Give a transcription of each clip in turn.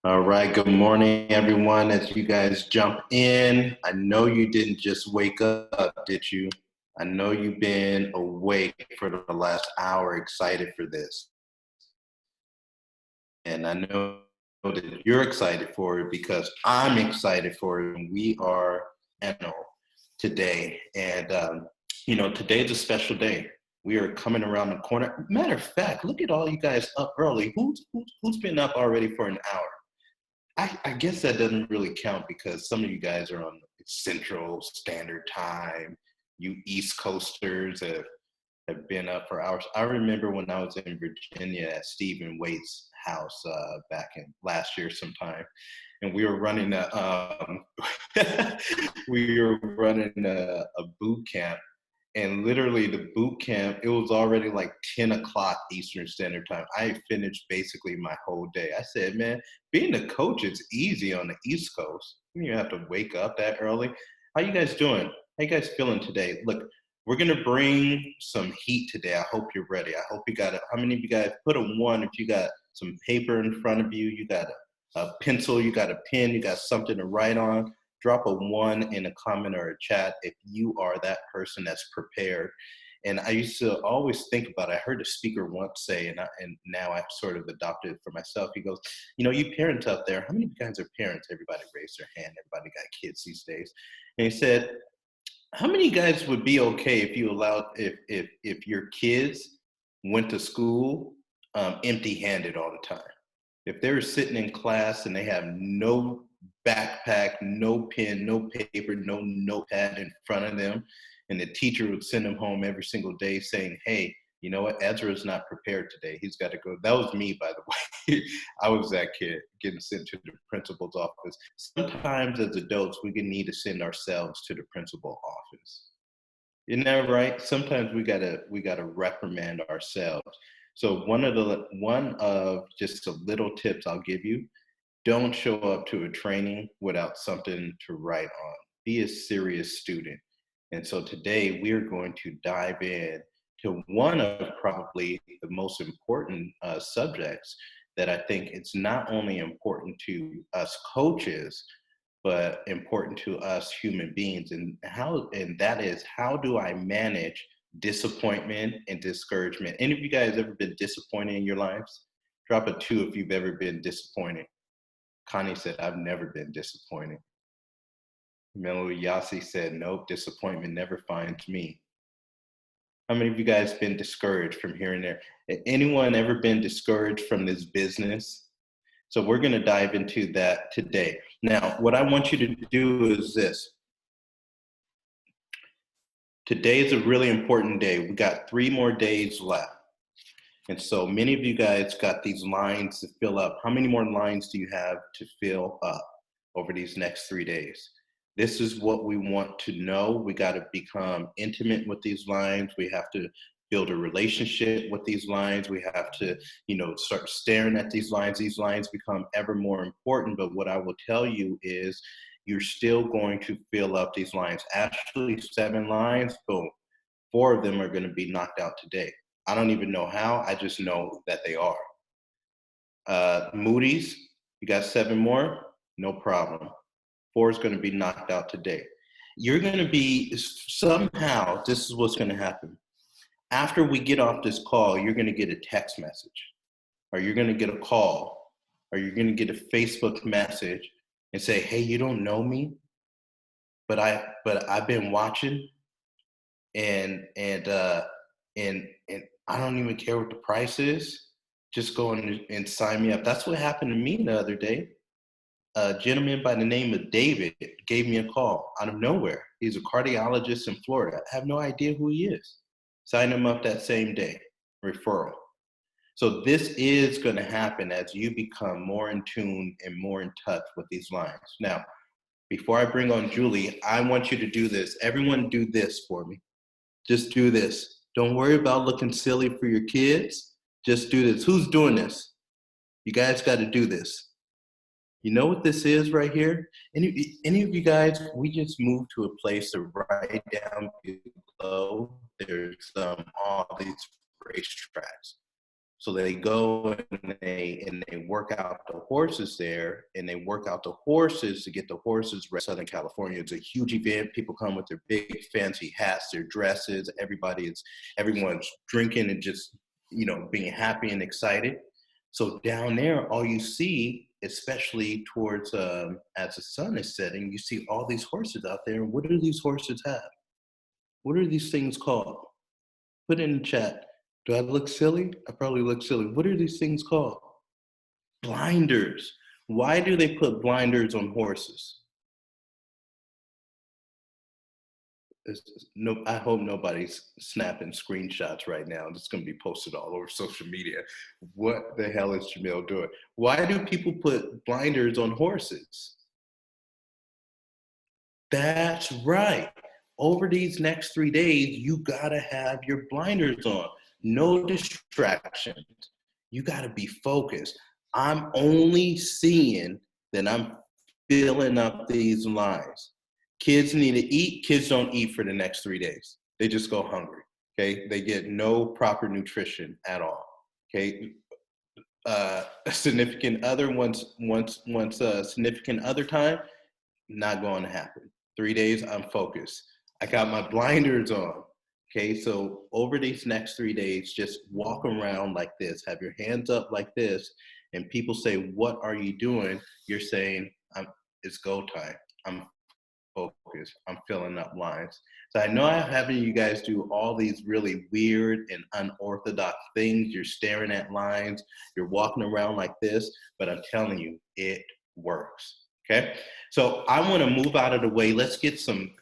All right, good morning, everyone. As you guys jump in, I know you didn't just wake up, did you? I know you've been awake for the last hour, excited for this. And I know that you're excited for it because I'm excited for it. And we are panel today. And today's a special day. We are coming around the corner. Matter of fact, look at all you guys up early. Who's been up already for an hour? I guess that doesn't really count because some of you guys are on Central Standard Time. You East Coasters have been up for hours. I remember when I was in Virginia at Stephen Waite's house back in last year sometime, and we were running we were running a boot camp, and literally the boot camp, it was already like 10 o'clock Eastern Standard Time. I finished basically my whole day. I said, man, being a coach is easy on the East Coast. You have to wake up that early. How you guys doing? How you guys feeling today? Look, we're gonna bring some heat today. I hope you're ready. I hope you got it. How many of you guys put a one if you got some paper in front of you, you got a pencil, you got a pen, you got something to write on? Drop a one in a comment or a chat if you are that person that's prepared. And I used to always think about it. I heard a speaker once say, and now I've sort of adopted it for myself. He goes, you parents out there, how many of you guys are parents? Everybody raised their hand. Everybody got kids these days. And he said, how many of you guys would be okay if you allowed, if your kids went to school empty-handed all the time? If they're sitting in class and they have no backpack, no pen, no paper, no notepad in front of them, and the teacher would send them home every single day saying, hey, you know what, Ezra's not prepared today. He's got to go. That was me, by the way. I was that kid getting sent to the principal's office. Sometimes as adults, we can need to send ourselves to the principal's office. Isn't that right? Sometimes we gotta reprimand ourselves. So one of just a little tips I'll give you: don't show up to a training without something to write on. Be a serious student. And so today we're going to dive in to one of probably the most important subjects that I think it's not only important to us coaches, but important to us human beings. And that is, how do I manage disappointment and discouragement? Any of you guys ever been disappointed in your lives? Drop a two if you've ever been disappointed. Connie said, I've never been disappointed. Melody Yasi said, nope, disappointment never finds me. How many of you guys been discouraged from here and there? Anyone ever been discouraged from this business? So we're going to dive into that today. Now, what I want you to do is this. Today is a really important day. We got 3 more days left. And so many of you guys got these lines to fill up. How many more lines do you have to fill up over these next 3 days? This is what we want to know. We got to become intimate with these lines. We have to build a relationship with these lines. We have to, start staring at these lines. These lines become ever more important. But what I will tell you is you're still going to fill up these lines. Actually, 7 lines, boom. 4 of them are going to be knocked out today. I don't even know how. I just know that they are. Moody's, you got 7 more? No problem. 4 is going to be knocked out today. You're going to be, somehow, this is what's going to happen. After we get off this call, you're going to get a text message, or you're going to get a call, or you're going to get a Facebook message and say, hey, you don't know me, but I've been watching, and I don't even care what the price is. Just go and sign me up. That's what happened to me the other day. A gentleman by the name of David gave me a call out of nowhere. He's a cardiologist in Florida. I have no idea who he is. Signed him up that same day, referral. So this is going to happen as you become more in tune and more in touch with these lines. Now, before I bring on Julie, I want you to do this. Everyone do this for me. Just do this. Don't worry about looking silly for your kids. Just do this. Who's doing this? You guys got to do this. You know what this is right here? Any of you guys, we just moved to a place to write down below. There's all these racetracks. So they go and they work out the horses there, and they work out the horses to get the horses ready. Southern California, it's a huge event. People come with their big fancy hats, their dresses. Everyone's drinking and just being happy and excited. So down there, all you see, especially towards as the sun is setting, you see all these horses out there. And what do these horses have? What are these things called? Put it in the chat. Do I look silly? I probably look silly. What are these things called? Blinders. Why do they put blinders on horses? No, I hope nobody's snapping screenshots right now. It's going to be posted all over social media. What the hell is Jamil doing? Why do people put blinders on horses? That's right. Over these next 3 days, you got to have your blinders on. No distractions. You got to be focused. I'm only seeing that I'm filling up these lines. Kids need to eat. Kids don't eat for the next 3 days. They just go hungry. Okay. They get no proper nutrition at all. Okay. A significant other once a significant other time, not going to happen. 3 days, I'm focused. I got my blinders on. Okay, so over these next 3 days, just walk around like this, have your hands up like this, and people say, "What are you doing?" You're saying, it's go time. I'm focused. I'm filling up lines. So I know I'm having you guys do all these really weird and unorthodox things. You're staring at lines, you're walking around like this, but I'm telling you, it works. Okay. So I want to move out of the way. Let's get some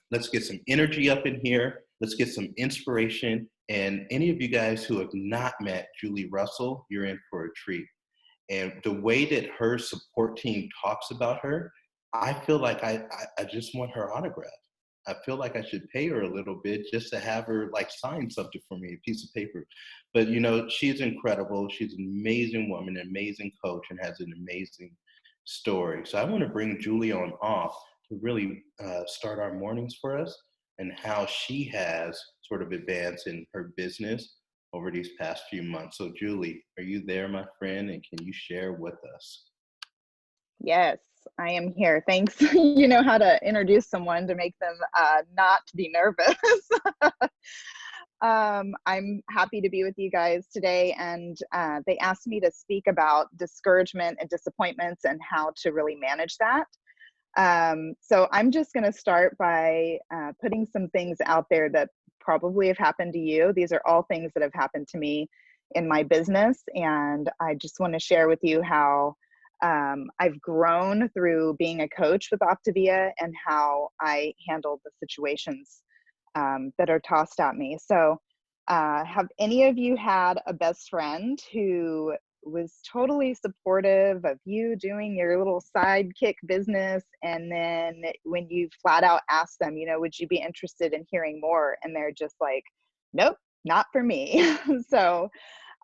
energy up in here. Let's get some inspiration. And any of you guys who have not met Julie Russell, you're in for a treat. And the way that her support team talks about her, I feel like I just want her autograph. I feel like I should pay her a little bit just to have her like sign something for me, a piece of paper. But she's incredible. She's an amazing woman, an amazing coach, and has an amazing story. So I want to bring Julie on off to really start our mornings for us and how she has sort of advanced in her business over these past few months. So Julie, are you there, my friend? And can you share with us? Yes, I am here. Thanks. You know how to introduce someone to make them not be nervous. I'm happy to be with you guys today, and they asked me to speak about discouragement and disappointments and how to really manage that. So I'm just going to start by putting some things out there that probably have happened to you. These are all things that have happened to me in my business, and I just want to share with you how I've grown through being a coach with Optavia and how I handled the situations that are tossed at me. So have any of you had a best friend who was totally supportive of you doing your little sidekick business, and then when you flat out ask them, would you be interested in hearing more, and they're just like, nope, not for me. So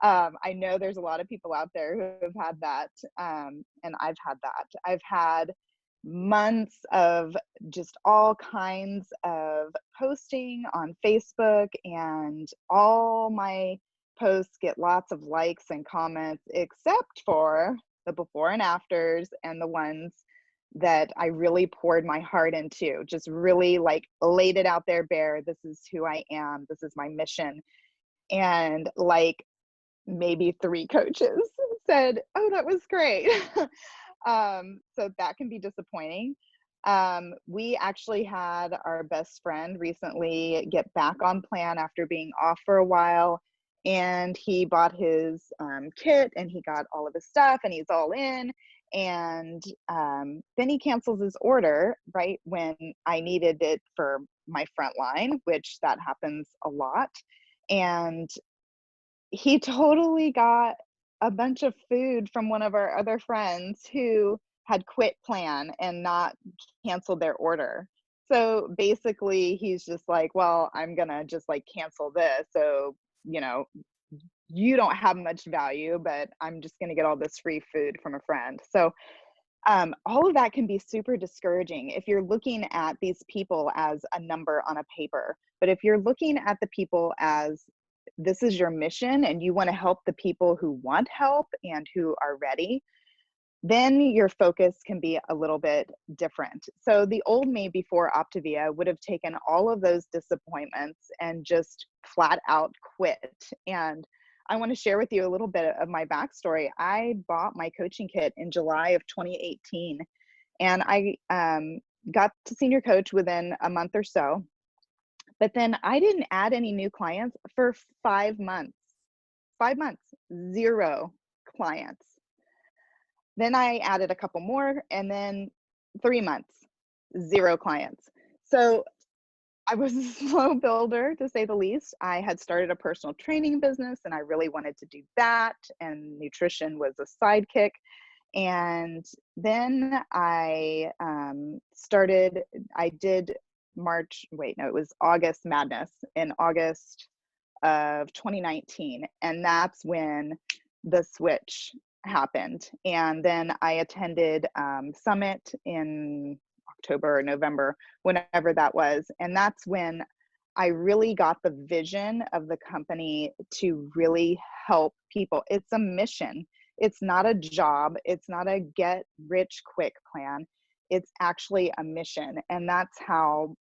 I know there's a lot of people out there who have had that, and I've had that. I've had months of just all kinds of posting on Facebook, and all my posts get lots of likes and comments, except for the before and afters and the ones that I really poured my heart into, just really like laid it out there bare. This is who I am. This is my mission. And like maybe 3 coaches said, "Oh, that was great." So that can be disappointing. We actually had our best friend recently get back on plan after being off for a while, and he bought his kit, and he got all of his stuff, and he's all in. And then he cancels his order right when I needed it for my front line, which that happens a lot. And he totally got a bunch of food from one of our other friends who had quit plan and not canceled their order. So basically he's just like, well, I'm gonna just like cancel this. So, you don't have much value, but I'm just gonna get all this free food from a friend. So all of that can be super discouraging if you're looking at these people as a number on a paper. But if you're looking at the people as this is your mission and you want to help the people who want help and who are ready, then your focus can be a little bit different. So the old me before Optavia would have taken all of those disappointments and just flat out quit. And I want to share with you a little bit of my backstory. I bought my coaching kit in July of 2018, and I got to senior coach within a month or so. But then I didn't add any new clients for 5 months. 5 months, zero clients. Then I added a couple more, and then 3 months, zero clients. So I was a slow builder, to say the least. I had started a personal training business and I really wanted to do that, and nutrition was a sidekick. And then I did it was August Madness in August of 2019. And that's when the switch happened. And then I attended Summit in October or November, whenever that was. And that's when I really got the vision of the company to really help people. It's a mission. It's not a job. It's not a get rich quick plan. It's actually a mission. And that's how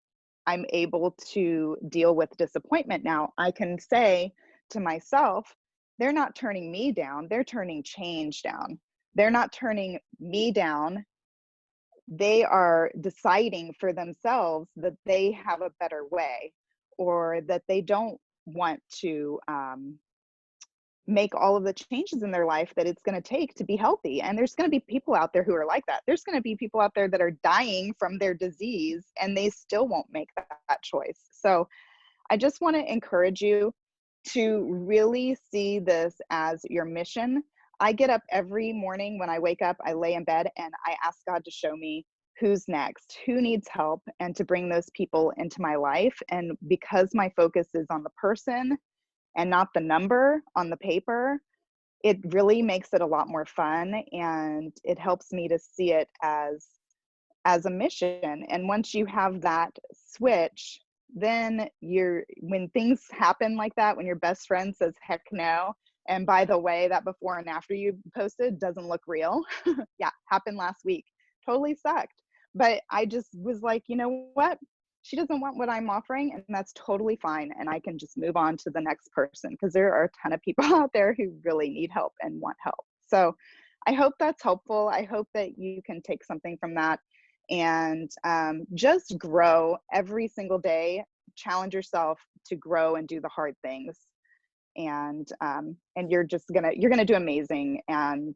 I'm able to deal with disappointment now. I can say to myself, they're not turning me down, they're turning change down. They're not turning me down. They are deciding for themselves that they have a better way, or that they don't want to make all of the changes in their life that it's going to take to be healthy. And there's going to be people out there who are like that. There's going to be people out there that are dying from their disease and they still won't make that choice. So I just want to encourage you to really see this as your mission. I get up every morning. When I wake up, I lay in bed and I ask God to show me who's next, who needs help, and to bring those people into my life. And because my focus is on the person and not the number on the paper, it really makes it a lot more fun, and it helps me to see it as a mission. And once you have that switch, then when things happen like that, when your best friend says heck no, and by the way, that before and after you posted doesn't look real. Yeah, happened last week. Totally sucked. But I just was like, you know what? She doesn't want what I'm offering, and that's totally fine. And I can just move on to the next person, because there are a ton of people out there who really need help and want help. So I hope that's helpful. I hope that you can take something from that and just grow every single day. Challenge yourself to grow and do the hard things. And you're gonna do amazing. And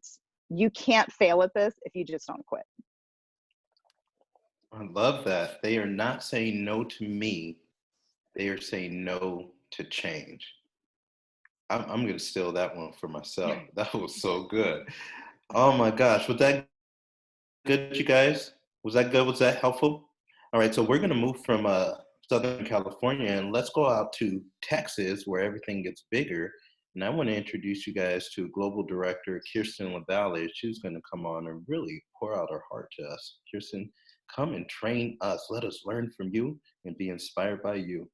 you can't fail at this if you just don't quit. I love that. They are not saying no to me. They are saying no to change. I'm going to steal that one for myself. That was so good. Oh my gosh. Was that good, you guys? Was that good? Was that helpful? All right. So we're going to move from Southern California and let's go out to Texas where everything gets bigger. And I want to introduce you guys to Global Director Kirsten LaValle. She's going to come on and really pour out her heart to us. Kirsten, come and train us. Let us learn from you and be inspired by you.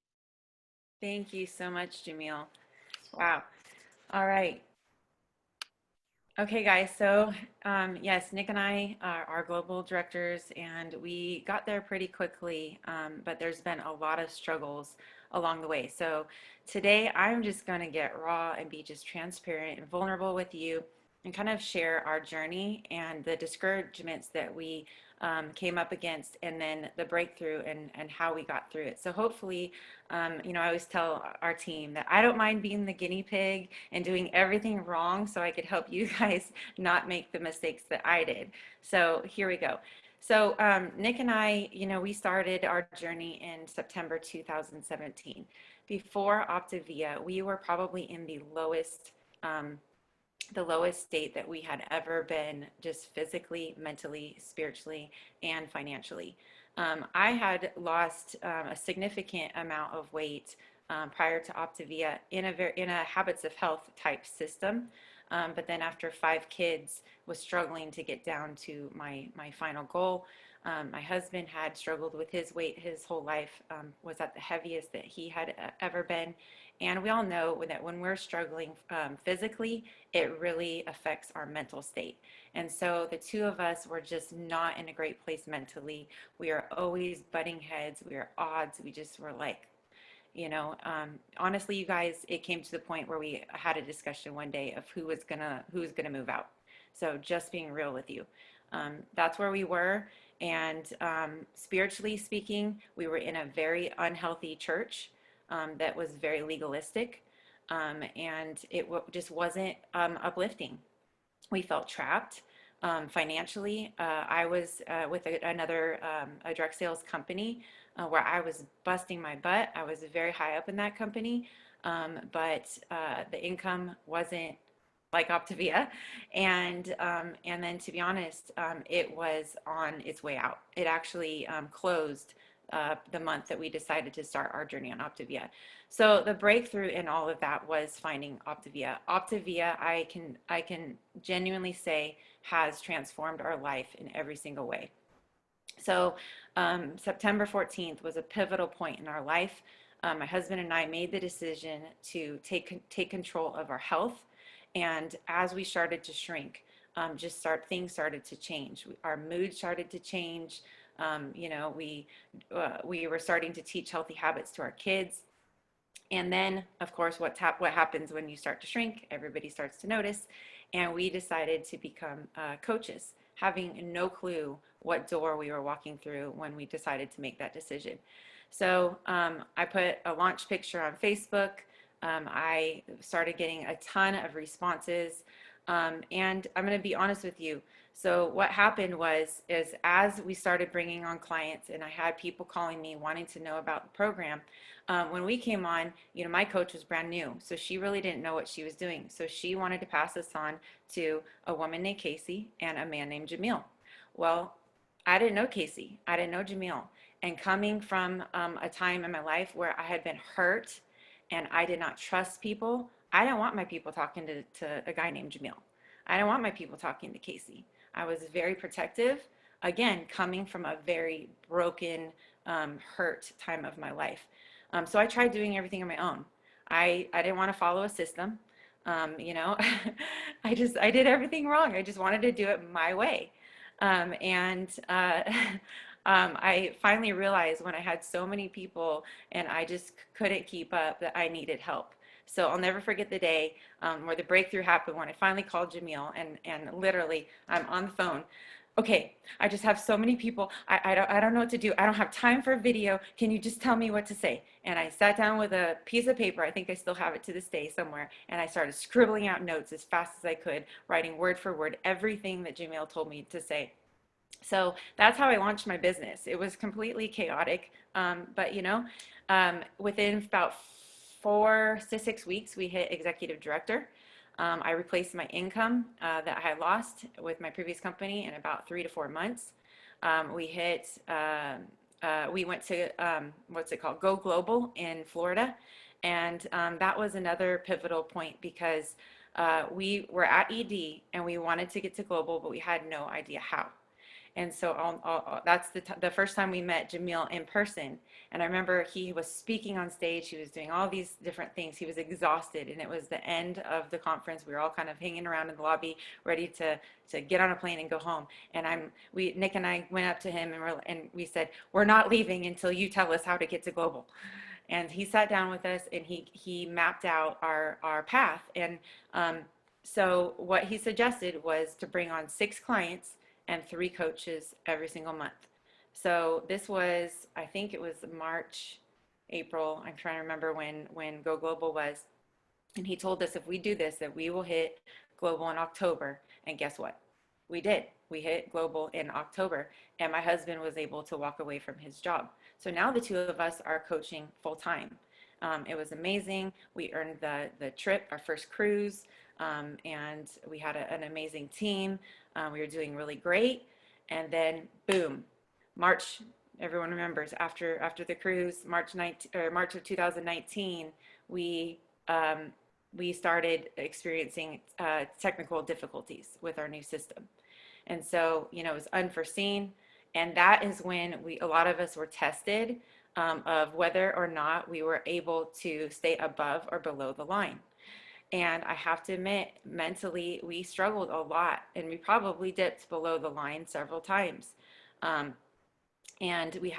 Thank you so much, Jamil. Wow. All right. Okay, guys. So, yes, Nick and I are global directors, and we got there pretty quickly, but there's been a lot of struggles along the way. So, today I'm just going to get raw and be just transparent and vulnerable with you and kind of share our journey and the discouragements that we came up against, and then the breakthrough and how we got through it. So, hopefully, I always tell our team that I don't mind being the guinea pig and doing everything wrong so I could help you guys not make the mistakes that I did. So here we go. So Nick and I, we started our journey in September 2017. Before Optavia, we were probably in the lowest state that we had ever been, just physically, mentally, spiritually, and financially. I had lost a significant amount of weight prior to Optavia in a habits of health type system. But then after 5 kids, was struggling to get down to my final goal. My husband had struggled with his weight his whole life, was at the heaviest that he had ever been. And we all know that when we're struggling physically, it really affects our mental state. And so the two of us were just not in a great place mentally. We are always butting heads. We are odds. We just were like, honestly, you guys, it came to the point where we had a discussion one day of who was gonna move out. So just being real with you, that's where we were. And spiritually speaking, we were in a very unhealthy church that was very legalistic, and just wasn't uplifting. We felt trapped financially. I was with another a direct sales company where I was busting my butt. I was very high up in that company, but the income wasn't like Optavia, and then to be honest, it was on its way out. It actually closed the month that we decided to start our journey on Optavia. So the breakthrough in all of that was finding Optavia. Optavia, I can genuinely say, has transformed our life in every single way. So September 14th was a pivotal point in our life. My husband and I made the decision to take control of our health, and as we started to shrink, things started to change. Our mood started to change. We were starting to teach healthy habits to our kids. And then, of course, what happens when you start to shrink? Everybody starts to notice. And we decided to become coaches, having no clue what door we were walking through when we decided to make that decision. So I put a launch picture on Facebook. I started getting a ton of responses. And I'm going to be honest with you. So what happened is as we started bringing on clients and I had people calling me wanting to know about the program, when we came on, my coach was brand new, so she really didn't know what she was doing. So she wanted to pass us on to a woman named Casey and a man named Jamil. Well, I didn't know Casey. I didn't know Jamil. And coming from a time in my life where I had been hurt and I did not trust people, I didn't want my people talking to a guy named Jamil. I didn't want my people talking to Casey. I was very protective, again, coming from a very broken, hurt time of my life. So I tried doing everything on my own. I didn't want to follow a system. I did everything wrong. I just wanted to do it my way. And I finally realized when I had so many people and I just couldn't keep up that I needed help. So I'll never forget the day where the breakthrough happened when I finally called Jamil and literally I'm on the phone. Okay, I just have so many people. I don't know what to do. I don't have time for a video. Can you just tell me what to say? And I sat down with a piece of paper. I think I still have it to this day somewhere. And I started scribbling out notes as fast as I could, writing word for word everything that Jamil told me to say. So that's how I launched my business. It was completely chaotic, but within about 4 to 6 weeks, we hit executive director. I replaced my income that I had lost with my previous company in about 3 to 4 months. We went to what's it called? Go Global in Florida, and that was another pivotal point because we were at ED and we wanted to get to global, but we had no idea how. And so that's the first time we met Jamil in person. And I remember he was speaking on stage. He was doing all these different things. He was exhausted. And it was the end of the conference. We were all kind of hanging around in the lobby, ready to get on a plane and go home. And Nick and I went up to him and we said, we're not leaving until you tell us how to get to global. And he sat down with us and he mapped out our path. And so what he suggested was to bring on 6 clients and 3 coaches every single month. So this was, I think it was March, April. I'm trying to remember when Go Global was. And he told us if we do this, that we will hit global in October. And guess what? We did. We hit global in October. And my husband was able to walk away from his job. So now the two of us are coaching full time. It was amazing. We earned the trip, our first cruise, and we had an amazing team. We were doing really great. And then boom, March, everyone remembers, after the cruise, March of 2019, we started experiencing technical difficulties with our new system. And so, it was unforeseen. And that is when a lot of us were tested of whether or not we were able to stay above or below the line. And I have to admit, mentally, we struggled a lot, and we probably dipped below the line several times. Um, and we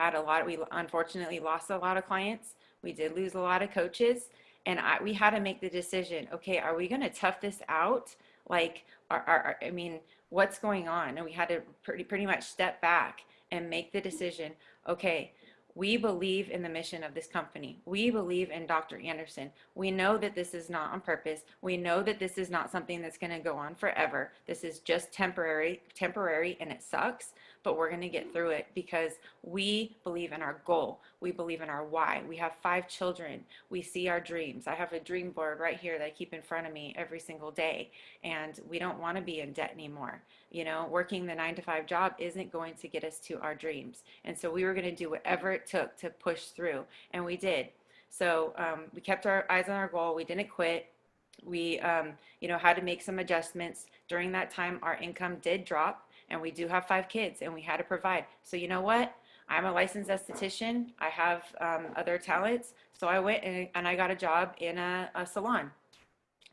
unfortunately lost a lot of clients. We did lose a lot of coaches, and we had to make the decision, okay, are we going to tough this out? Like, I mean, what's going on? And we had to pretty much step back and make the decision, okay, we believe in the mission of this company. We believe in Dr. Anderson. We know that this is not on purpose. We know that this is not something that's going to go on forever. This is just temporary, and it sucks, but we're going to get through it because we believe in our goal. We believe in our why. We have 5 children. We see our dreams. I have a dream board right here that I keep in front of me every single day, and we don't want to be in debt anymore. You know, working the 9-to-5 job isn't going to get us to our dreams. And so we were going to do whatever it took to push through, and we did. So we kept our eyes on our goal. We didn't quit. We, had to make some adjustments. During that time, our income did drop, and we do have 5 kids, and we had to provide. So you know what? I'm a licensed esthetician. I have other talents. So I went and I got a job in a salon.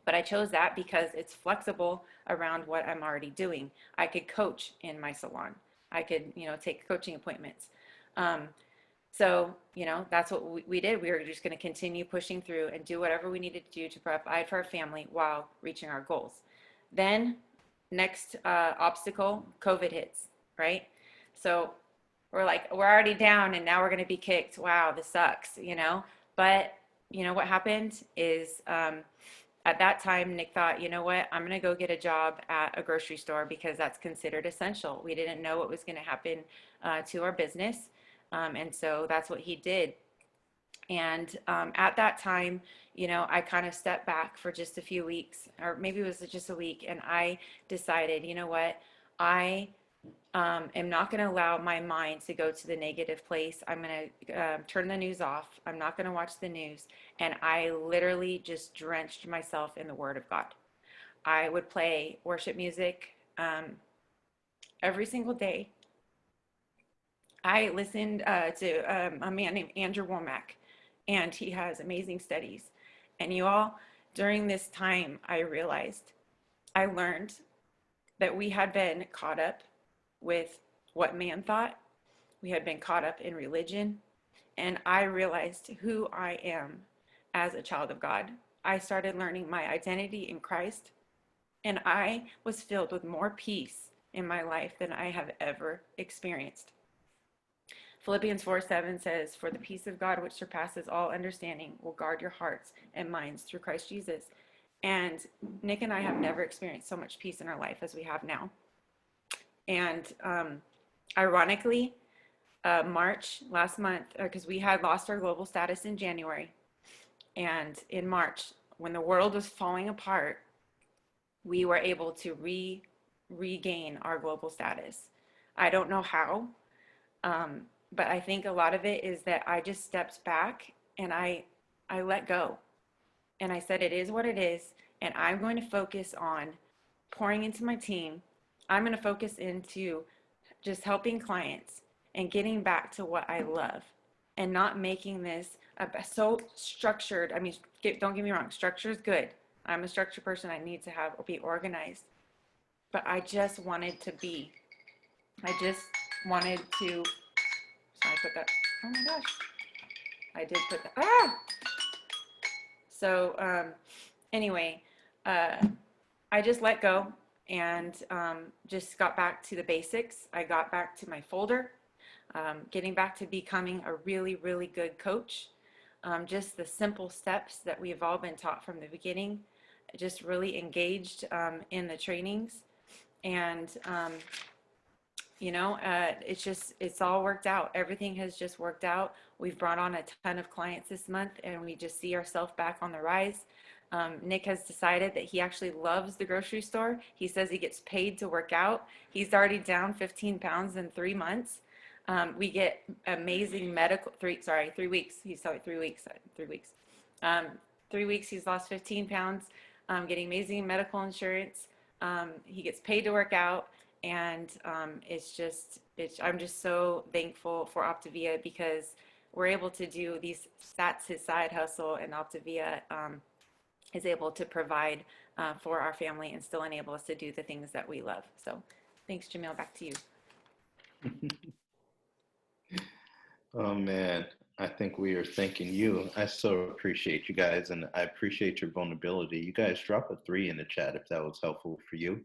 But I chose that because it's flexible around what I'm already doing. I could coach in my salon. I could, take coaching appointments. Um, so, that's what we did. We were just going to continue pushing through and do whatever we needed to do to provide for our family while reaching our goals. Then, next obstacle, COVID hits, right? So we're like, we're already down and now we're going to be kicked. Wow, this sucks, But, what happened is at that time, Nick thought, you know what, I'm going to go get a job at a grocery store because that's considered essential. We didn't know what was going to happen to our business. And so that's what he did. And at that time, I kind of stepped back for just a few weeks, or maybe it was just a week. And I decided, you know what, I am not going to allow my mind to go to the negative place. I'm going to turn the news off. I'm not going to watch the news. And I literally just drenched myself in the Word of God. I would play worship music every single day. I listened to a man named Andrew Womack, and he has amazing studies. And you all, during this time, I learned that we had been caught up with what man thought. We had been caught up in religion. And I realized who I am as a child of God. I started learning my identity in Christ, and I was filled with more peace in my life than I have ever experienced. Philippians 4:7 says, "For the peace of God, which surpasses all understanding, will guard your hearts and minds through Christ Jesus." And Nick and I have never experienced so much peace in our life as we have now. And ironically, March last month, because we had lost our global status in January, and in March, when the world was falling apart, we were able to regain our global status. I don't know how, but I think a lot of it is that I just stepped back and I let go. And I said, it is what it is, and I'm going to focus on pouring into my team. I'm going to focus into just helping clients and getting back to what I love and not making this so structured. I mean, don't get me wrong, structure is good. I'm a structured person. I need to be organized. But I just wanted to so I put that, oh my gosh, I did put that, So anyway, I just let go and just got back to the basics. I got back to my folder, getting back to becoming a really, really good coach. Just the simple steps that we've all been taught from the beginning, just really engaged in the trainings. And, it's all worked out. Everything has just worked out. We've brought on a ton of clients this month, and we just see ourselves back on the rise. Nick has decided that he actually loves the grocery store. He says he gets paid to work out. He's already down 15 pounds in 3 months. We get amazing 3 weeks. He's 3 weeks. 3 weeks. 3 weeks, he's lost 15 pounds, getting amazing medical insurance. He gets paid to work out. And I'm just so thankful for Optavia because we're able to do these, that's his side hustle, and Altavia is able to provide for our family and still enable us to do the things that we love. So thanks, Jamil. Back to you. Oh man, I think we are thanking you. I so appreciate you guys, and I appreciate your vulnerability. You guys drop a 3 in the chat if that was helpful for you.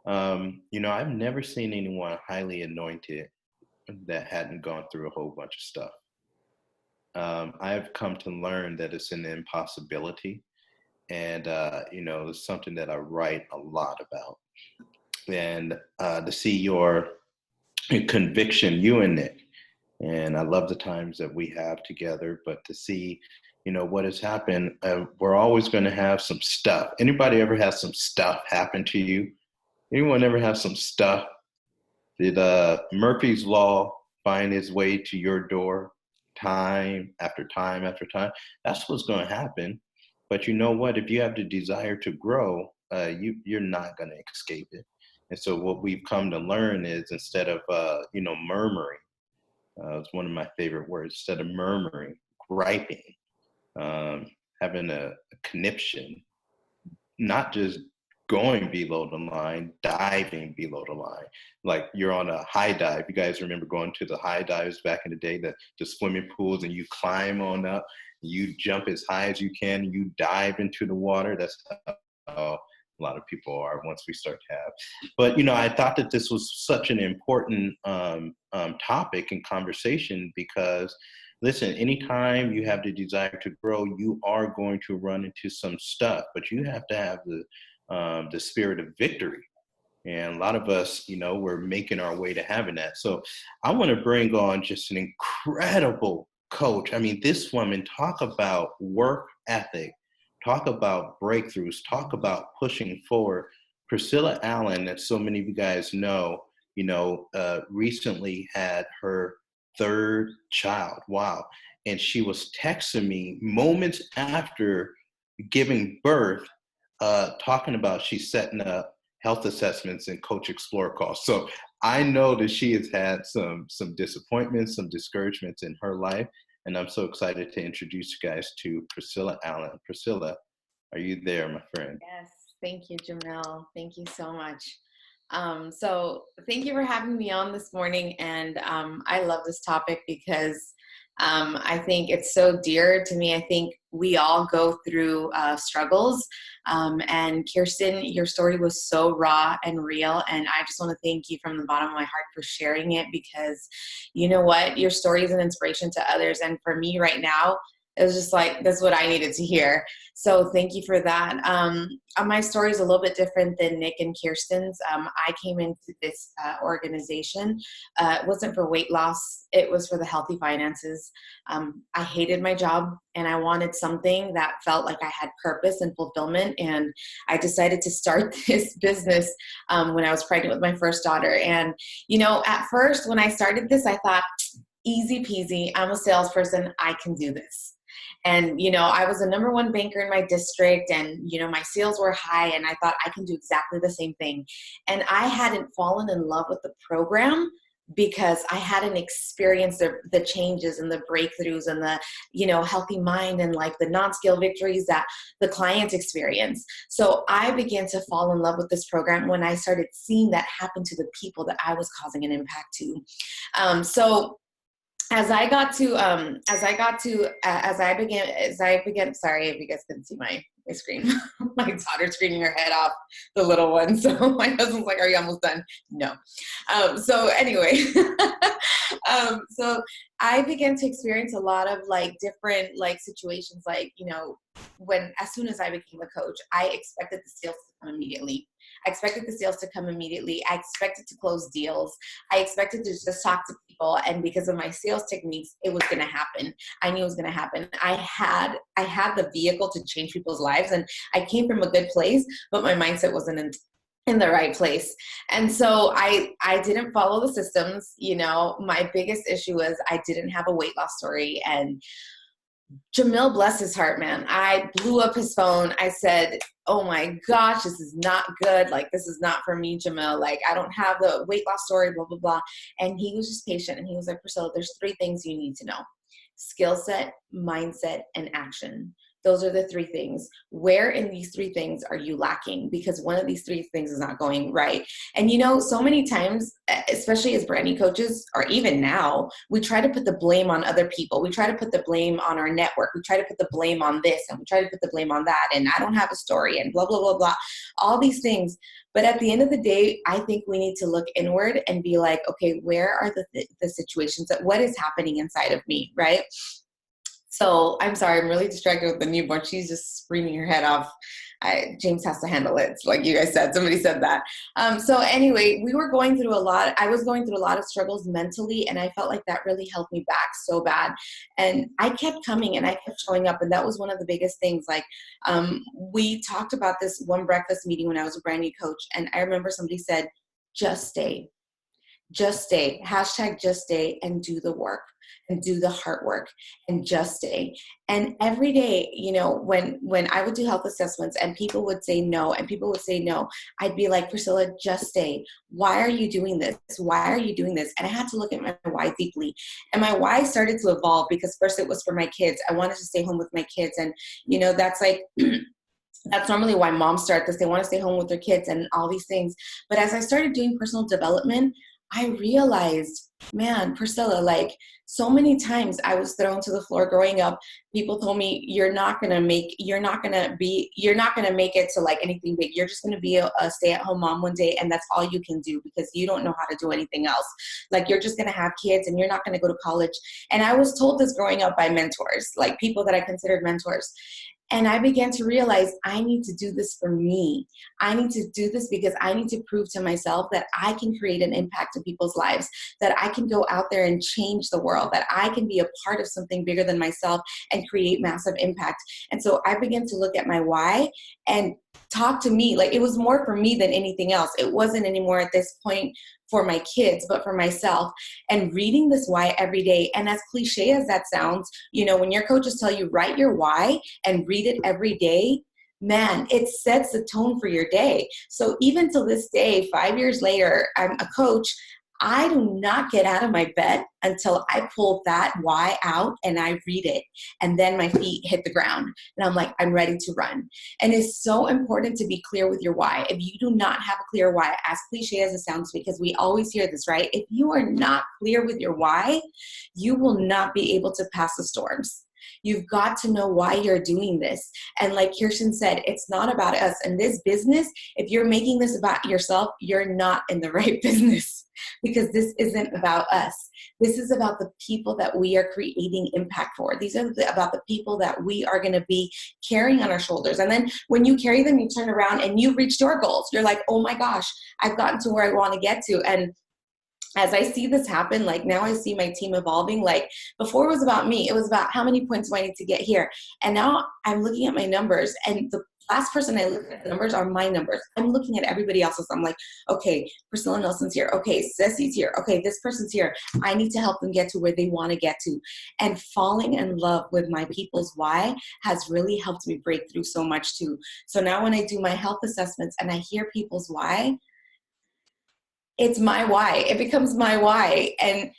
You know, I've never seen anyone highly anointed that hadn't gone through a whole bunch of stuff. I've come to learn that it's an impossibility, and you know, it's something that I write a lot about. And to see your conviction, you and Nick, and I love the times that we have together, but to see, you know, what has happened, we're always going to have some stuff. Anybody ever have some stuff happen to you? Anyone ever have some stuff? Did Murphy's Law find its way to your door time after time after time? That's what's going to happen. But you know what? If you have the desire to grow, you're not going to escape it. And so what we've come to learn is, instead of, you know, murmuring, it's one of my favorite words, instead of murmuring, griping, having a conniption, not just going below the line, diving below the line. Like you're on a high dive. You guys remember going to the high dives back in the day, the swimming pools, and you climb on up, you jump as high as you can, you dive into the water. That's how a lot of people are once we start to have. But, you know, I thought that this was such an important topic and conversation because, listen, anytime you have the desire to grow, you are going to run into some stuff, but you have to have the spirit of victory. And a lot of us, you know, we're making our way to having that. So I want to bring on just an incredible coach. I mean, this woman, talk about work ethic, talk about breakthroughs, talk about pushing forward. Priscilla Allen, that so many of you guys know, recently had her 3rd child. Wow. And she was texting me moments after giving birth, talking about she's setting up health assessments and Coach Explore calls. So I know that she has had some disappointments, some discouragements in her life. And I'm so excited to introduce you guys to Priscilla Allen. Priscilla, are you there, my friend? Yes, thank you, Jamil. Thank you so much. So thank you for having me on this morning. And I love this topic because I think it's so dear to me. I think we all go through struggles. And Kirsten, your story was so raw and real. And I just want to thank you from the bottom of my heart for sharing it, because you know what? Your story is an inspiration to others. And for me right now, it was just like, that's what I needed to hear. So thank you for that. My story is a little bit different than Nick and Kirsten's. I came into this organization. It wasn't for weight loss. It was for the healthy finances. I hated my job and I wanted something that felt like I had purpose and fulfillment. And I decided to start this business when I was pregnant with my first daughter. And, you know, at first when I started this, I thought, easy peasy, I'm a salesperson, I can do this. And, you know, I was the #1 banker in my district and, you know, my sales were high and I thought I can do exactly the same thing. And I hadn't fallen in love with the program because I hadn't experienced the changes and the breakthroughs and the, you know, healthy mind and like the non-scale victories that the clients experience. So I began to fall in love with this program when I started seeing that happen to the people that I was causing an impact to. As I began, sorry if you guys couldn't see my screen, my daughter's screaming her head off, the little one. So my husband's like, are you almost done? No. So anyway, so I began to experience a lot of like different like situations, like, you know, as soon as I became a coach, I expected the sales to come immediately. I expected to close deals. I expected to just talk to people. And because of my sales techniques, it was going to happen. I knew it was going to happen. I had the vehicle to change people's lives. And I came from a good place, but my mindset wasn't in the right place. And so I didn't follow the systems. You know, my biggest issue was I didn't have a weight loss story. And Jamil, bless his heart, man, I blew up his phone. I said, oh my gosh, this is not good. Like, this is not for me, Jamil. Like, I don't have the weight loss story, blah, blah, blah. And he was just patient. And he was like, Priscilla, there's 3 things you need to know. skill set, mindset, and action. Those are the three things. Where in these three things are you lacking? Because one of these three things is not going right. And so many times, especially as branding coaches, or even now, we try to put the blame on other people. We try to put the blame on our network. We try to put the blame on this, and we try to put the blame on that. And I don't have a story, and blah, blah, blah, blah, all these things. But at the end of the day, I think we need to look inward and be like, okay, where are the situations what is happening inside of me, right? So I'm sorry, I'm really distracted with the newborn. She's just screaming her head off. James has to handle it. It's like you guys said, somebody said that. So anyway, I was going through a lot of struggles mentally, and I felt like that really held me back so bad. And I kept coming and I kept showing up. And that was one of the biggest things. Like, we talked about this one breakfast meeting when I was a brand new coach. And I remember somebody said, just stay, hashtag just stay, and do the work and do the hard work and just stay. And every day, when I would do health assessments and people would say no, I'd be like, Priscilla, just stay. Why are you doing this? Why are you doing this? And I had to look at my why deeply. And my why started to evolve because first it was for my kids. I wanted to stay home with my kids. And, that's like, that's normally why moms start this. They want to stay home with their kids and all these things. But as I started doing personal development, I realized, man, Priscilla, like so many times I was thrown to the floor growing up. People told me, you're not going to make it to like anything big. You're just going to be a stay-at-home mom one day. And that's all you can do because you don't know how to do anything else. Like you're just going to have kids and you're not going to go to college. And I was told this growing up by mentors, like people that I considered mentors. And I began to realize I need to do this for me. I need to do this because I need to prove to myself that I can create an impact in people's lives, that I can go out there and change the world, that I can be a part of something bigger than myself and create massive impact. And so I began to look at my why and talk to me. Like it was more for me than anything else. It wasn't anymore at this point for my kids, but for myself, and reading this why every day. And as cliche as that sounds, when your coaches tell you write your why and read it every day, man, it sets the tone for your day. So even till this day, 5 years later, I'm a coach. I do not get out of my bed until I pull that why out and I read it. And then my feet hit the ground and I'm like, I'm ready to run. And it's so important to be clear with your why. If you do not have a clear why, as cliche as it sounds, because we always hear this, right? If you are not clear with your why, you will not be able to pass the storms. You've got to know why you're doing this. And like Kirsten said, it's not about us. In this business, if you're making this about yourself, you're not in the right business because this isn't about us. This is about the people that we are creating impact for. These are about the people that we are going to be carrying on our shoulders. And then when you carry them, you turn around and you've reached your goals. You're like, oh my gosh, I've gotten to where I want to get to. And as I see this happen, like now I see my team evolving. Like before it was about me, it was about how many points do I need to get here. And now I'm looking at my numbers, and the last person I look at the numbers are my numbers. I'm looking at everybody else's. I'm like, okay, Priscilla Nelson's here. Okay, Ceci's here. Okay, this person's here. I need to help them get to where they want to get to. And falling in love with my people's why has really helped me break through so much too. So now when I do my health assessments and I hear people's why, it's my why. It becomes my why. And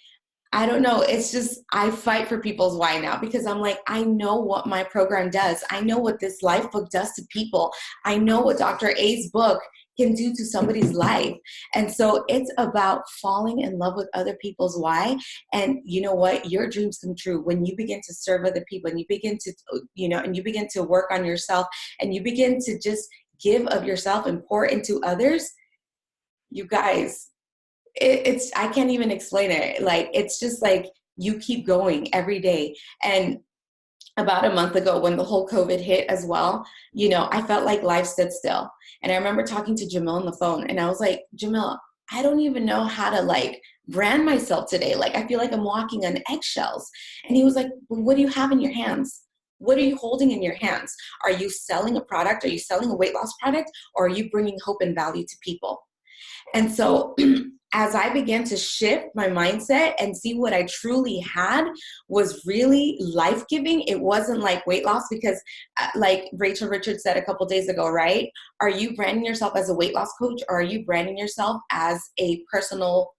I don't know. It's just, I fight for people's why now because I'm like, I know what my program does. I know what this life book does to people. I know what Dr. A's book can do to somebody's life. And so it's about falling in love with other people's why. And you know what? Your dreams come true when you begin to serve other people and you begin to, and you begin to work on yourself and you begin to just give of yourself and pour into others. You guys, it's I can't even explain it. Like, it's just like you keep going every day. And about a month ago when the whole COVID hit as well, I felt like life stood still. And I remember talking to Jamil on the phone and I was like, Jamil, I don't even know how to brand myself today. Like, I feel like I'm walking on eggshells. And he was like, well, what do you have in your hands? What are you holding in your hands? Are you selling a product? Are you selling a weight loss product? Or are you bringing hope and value to people? And so as I began to shift my mindset and see what I truly had was really life-giving. It wasn't like weight loss because like Rachel Richards said a couple days ago, right? Are you branding yourself as a weight loss coach or are you branding yourself as a personal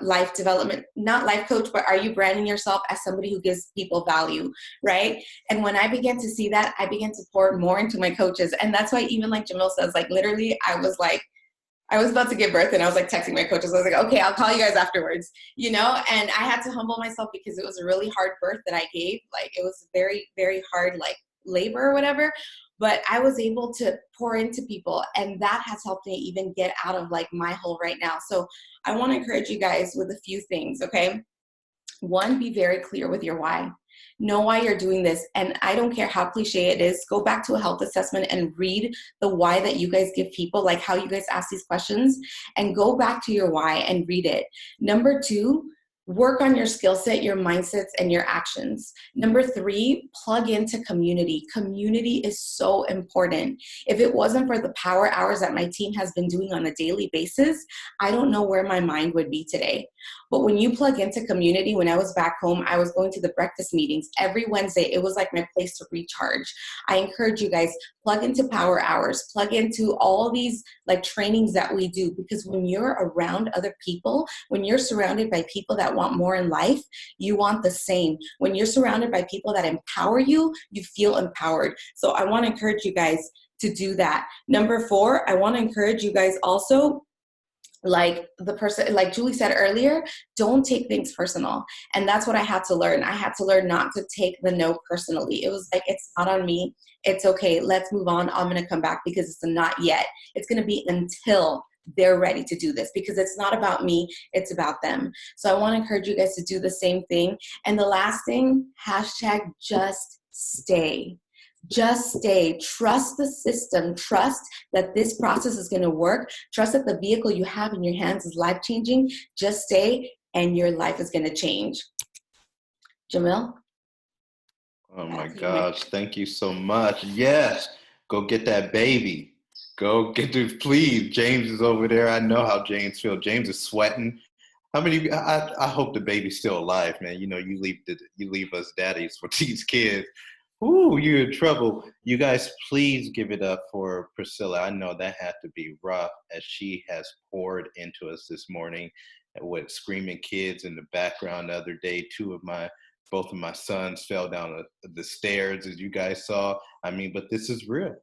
life development, not life coach, but are you branding yourself as somebody who gives people value, right? And when I began to see that, I began to pour more into my coaches. And that's why, even like Jamil says, like literally I was about to give birth and I was like texting my coaches. I was like, okay, I'll call you guys afterwards, you know? And I had to humble myself because it was a really hard birth that I gave. Like it was very, very hard, like labor or whatever. But I was able to pour into people, and that has helped me even get out of like my hole right now. So I want to encourage you guys with a few things, okay? One, be very clear with your why. Know why you're doing this. And I don't care how cliche it is, go back to a health assessment and read the why that you guys give people, like how you guys ask these questions, and go back to your why and read it. Number two, work on your skill set, your mindsets, and your actions. Number three, plug into community. Community is so important. If it wasn't for the power hours that my team has been doing on a daily basis, I don't know where my mind would be today. But when you plug into community, when I was back home, I was going to the breakfast meetings every Wednesday. It was like my place to recharge. I encourage you guys, plug into power hours, plug into all these like trainings that we do, because when you're around other people, when you're surrounded by people that want more in life, you want the same. When you're surrounded by people that empower you, you feel empowered. So I want to encourage you guys to do that. Number four, I want to encourage you guys also, like the person, like Julie said earlier, don't take things personal. And that's what I had to learn. I had to learn not to take the no personally. It was like, it's not on me. It's okay. Let's move on. I'm going to come back, because it's a not yet. It's going to be until they're ready to do this, because it's not about me. It's about them. So I want to encourage you guys to do the same thing. And the last thing, hashtag just stay. Just stay. Trust the system. Trust that this process is going to work. Trust that the vehicle you have in your hands is life-changing. Just stay, and your life is going to change. Jamil? Oh my gosh, thank you so much. Yes, go get that baby. Go get to, please. James is over there. I know how James feels. James is sweating. How many? I hope the baby's still alive, man. You know, you leave us daddies for these kids. Ooh, you're in trouble. You guys, please give it up for Priscilla. I know that had to be rough, as she has poured into us this morning with screaming kids in the background. The other day, both of my sons fell down the stairs, as you guys saw. I mean, but this is real.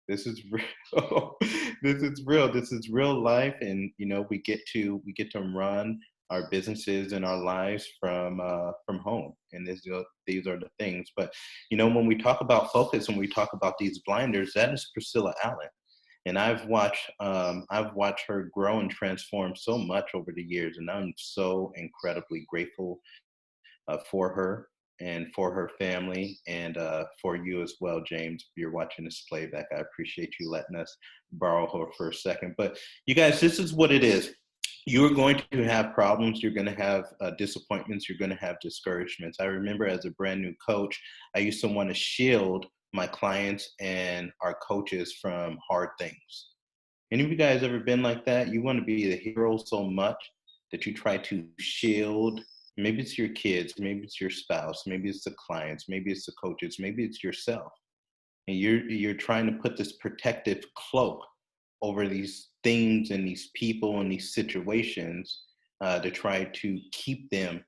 This is real. This is real. This is real life, and you know, we get to run our businesses and our lives from home, and these are the things. But you know, when we talk about focus, when we talk about these blinders, that is Priscilla Allen, and I've watched her grow and transform so much over the years, and I'm so incredibly grateful for her and for her family, and for you as well, James. If you're watching this playback, I appreciate you letting us borrow her for a second. But you guys, this is what it is. You're going to have problems. You're going to have disappointments. You're going to have discouragements. I remember as a brand new coach, I used to want to shield my clients and our coaches from hard things. Any of you guys ever been like that? You want to be the hero so much that you try to shield. Maybe it's your kids, maybe it's your spouse, maybe it's the clients, maybe it's the coaches, maybe it's yourself. And you're trying to put this protective cloak over these things and these people and these situations to try to keep them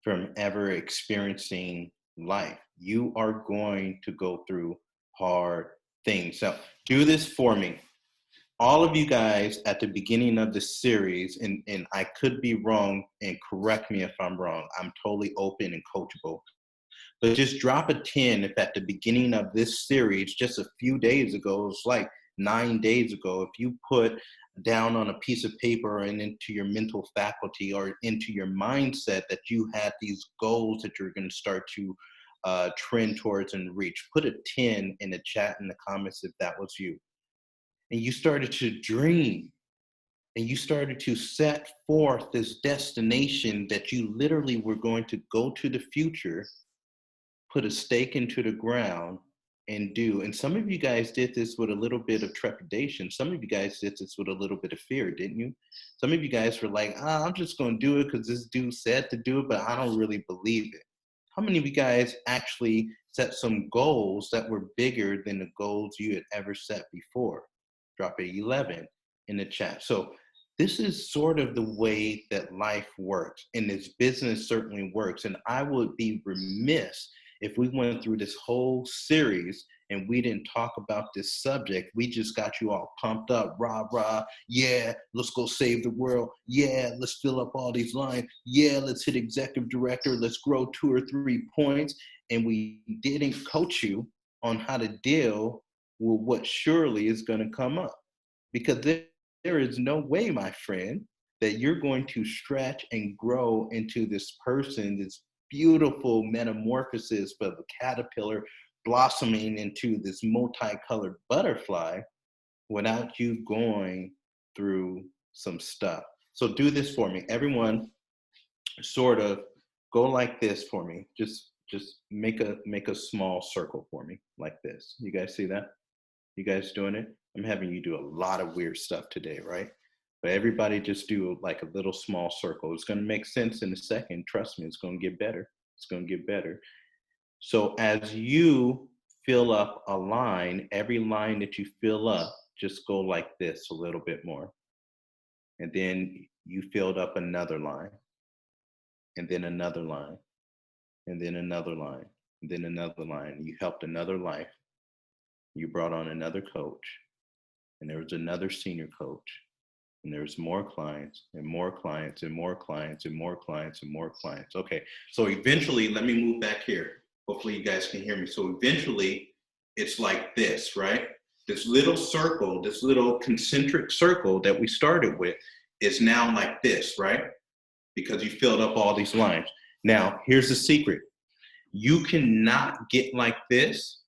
from ever experiencing life. You are going to go through hard things. So do this for me. All of you guys at the beginning of the series, and I could be wrong, and correct me if I'm wrong. I'm totally open and coachable. But just drop a 10 if at the beginning of this series, just a few days ago, it's like 9 days ago, if you put down on a piece of paper and into your mental faculty or into your mindset that you had these goals that you're going to start to trend towards and reach, put a 10 in the chat in the comments if that was you. And you started to dream, and you started to set forth this destination that you literally were going to go to the future, put a stake into the ground, and do. And some of you guys did this with a little bit of trepidation. Some of you guys did this with a little bit of fear, didn't you? Some of you guys were like, I'm just going to do it because this dude said to do it, but I don't really believe it. How many of you guys actually set some goals that were bigger than the goals you had ever set before? Drop a 11 in the chat. So This is sort of the way that life works, and this business certainly works. And I would be remiss if we went through this whole series and we didn't talk about this subject. We just got you all pumped up, rah, rah. Yeah, let's go save the world. Yeah, let's fill up all these lines. Yeah, let's hit executive director. Let's grow 2 or 3 points. And we didn't coach you on how to deal with what surely is going to come up. Because there is no way, my friend, that you're going to stretch and grow into this person, this beautiful metamorphosis of a caterpillar blossoming into this multicolored butterfly without you going through some stuff. So do this for me. Everyone sort of go like this for me. Just make a small circle for me like this. You guys see that? You guys doing it? I'm having you do a lot of weird stuff today, right? But everybody just do like a little small circle. It's going to make sense in a second. Trust me, it's going to get better. It's going to get better. So as you fill up a line, every line that you fill up, just go like this a little bit more. And then you filled up another line, and then another line, and then another line, and then another line. You helped another life. You brought on another coach, and there was another senior coach, and there's more clients and more clients and more clients and more clients and more clients. Okay, so eventually, let me move back here. Hopefully you guys can hear me. So eventually it's like this, right? This little circle, this little concentric circle that we started with is now like this, right? Because you filled up all these lines. Now, here's the secret. You cannot get like this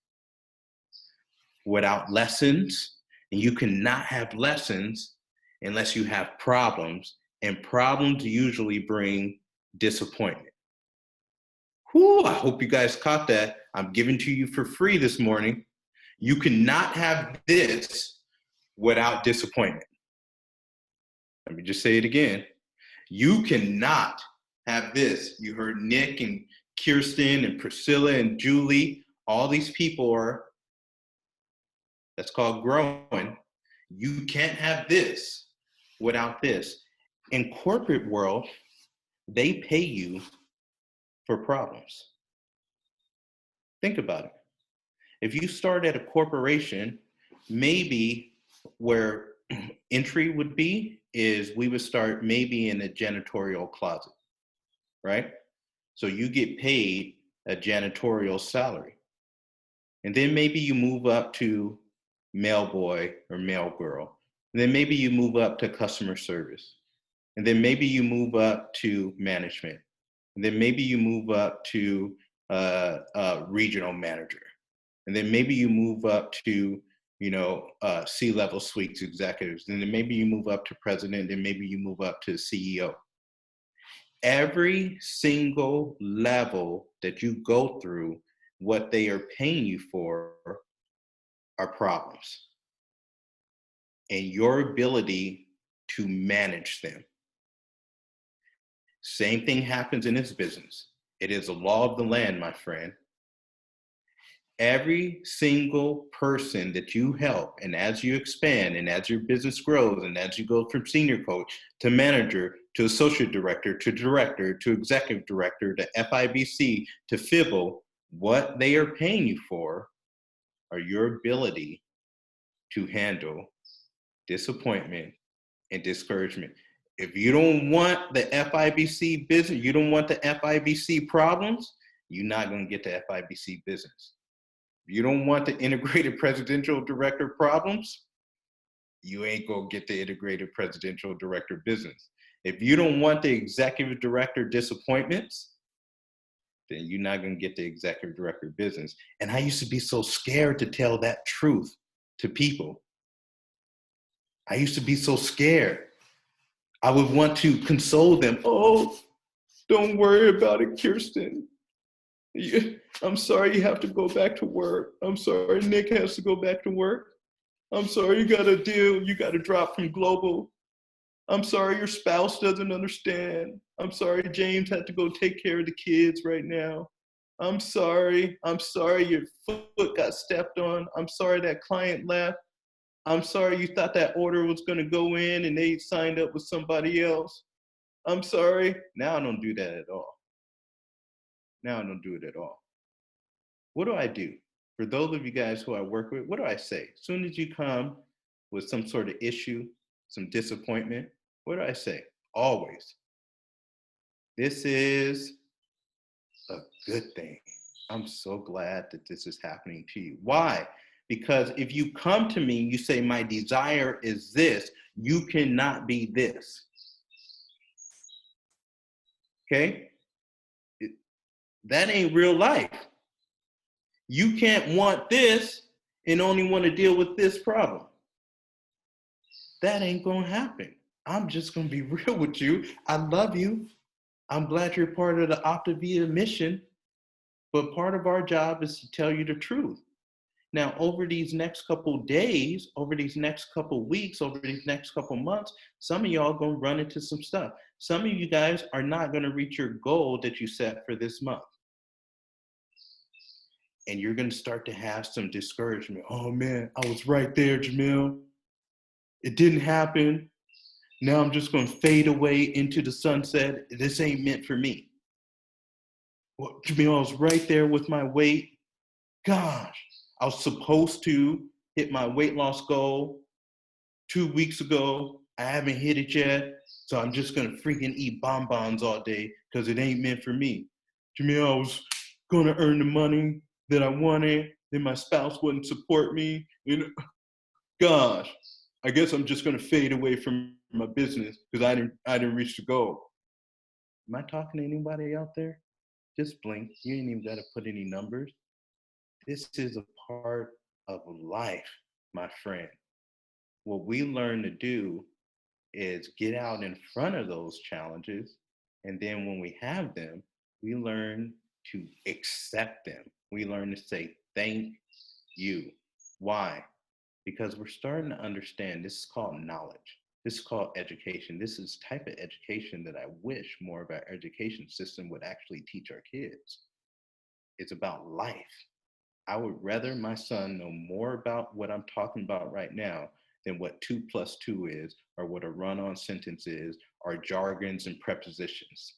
without lessons, and you cannot have lessons unless you have problems, and problems usually bring disappointment. Whew, I hope you guys caught that. I'm giving to you for free this morning. You cannot have this without disappointment. Let me just say it again. You cannot have this. You heard Nick and Kirsten and Priscilla and Julie, all these people are, that's called growing. You can't have this without this. In corporate world, they pay you for problems. Think about it. If you start at a corporation, maybe where entry would be is we would start maybe in a janitorial closet, right? So you get paid a janitorial salary. And then maybe you move up to mail boy or mail girl. And then maybe you move up to customer service. And then maybe you move up to management. And then maybe you move up to regional manager. And then maybe you move up to, C-level suites executives. And then maybe you move up to president, and maybe you move up to CEO. Every single level that you go through, what they are paying you for are problems and your ability to manage them. Same thing happens in this business. It is a law of the land, my friend. Every single person that you help, and as you expand and as your business grows and as you go from senior coach to manager to associate director to executive director to FIBC to FIBL, what they are paying you for are your ability to handle disappointment and discouragement. If you don't want the FIBC business, you don't want the FIBC problems, you're not going to get the FIBC business. If you don't want the integrated presidential director problems, you ain't going to get the integrated presidential director business. If you don't want the executive director disappointments, then you're not going to get the executive director business. And I used to be so scared to tell that truth to people. I used to be so scared. I would want to console them. Oh, don't worry about it, Kirsten. I'm sorry you have to go back to work. I'm sorry Nick has to go back to work. I'm sorry you got to drop from global. I'm sorry your spouse doesn't understand. I'm sorry James had to go take care of the kids right now. I'm sorry your foot got stepped on. I'm sorry that client left. I'm sorry you thought that order was going to go in and they signed up with somebody else. I'm sorry. Now I don't do that at all. Now I don't do it at all. What do I do? For those of you guys who I work with, what do I say? As soon as you come with some sort of issue, some disappointment, what do I say? Always. This is a good thing. I'm so glad that this is happening to you. Why? Because if you come to me, you say, my desire is this, you cannot be this. Okay? That ain't real life. You can't want this and only want to deal with this problem. That ain't going to happen. I'm just going to be real with you. I love you. I'm glad you're part of the Optavia mission, but part of our job is to tell you the truth. Now, over these next couple days, over these next couple weeks, over these next couple months, some of y'all going to run into some stuff. Some of you guys are not going to reach your goal that you set for this month. And you're going to start to have some discouragement. Oh man, I was right there, Jamil. It didn't happen. Now I'm just going to fade away into the sunset. This ain't meant for me. Well, Jamil, I was right there with my weight. Gosh, I was supposed to hit my weight loss goal 2 weeks ago. I haven't hit it yet. So I'm just going to freaking eat bonbons all day because it ain't meant for me. Jamil, I was going to earn the money that I wanted. Then my spouse wouldn't support me. Gosh, I guess I'm just going to fade away from my business because I didn't reach the goal. Am I talking to anybody out there? Just blink. You ain't even got to put any numbers. This is a part of life, my friend. What we learn to do is get out in front of those challenges. And then when we have them, we learn to accept them. We learn to say, thank you. Why? Because we're starting to understand this is called knowledge. This is called education. This is the type of education that I wish more of our education system would actually teach our kids. It's about life. I would rather my son know more about what I'm talking about right now than what 2 + 2 is, or what a run-on sentence is, or jargons and prepositions.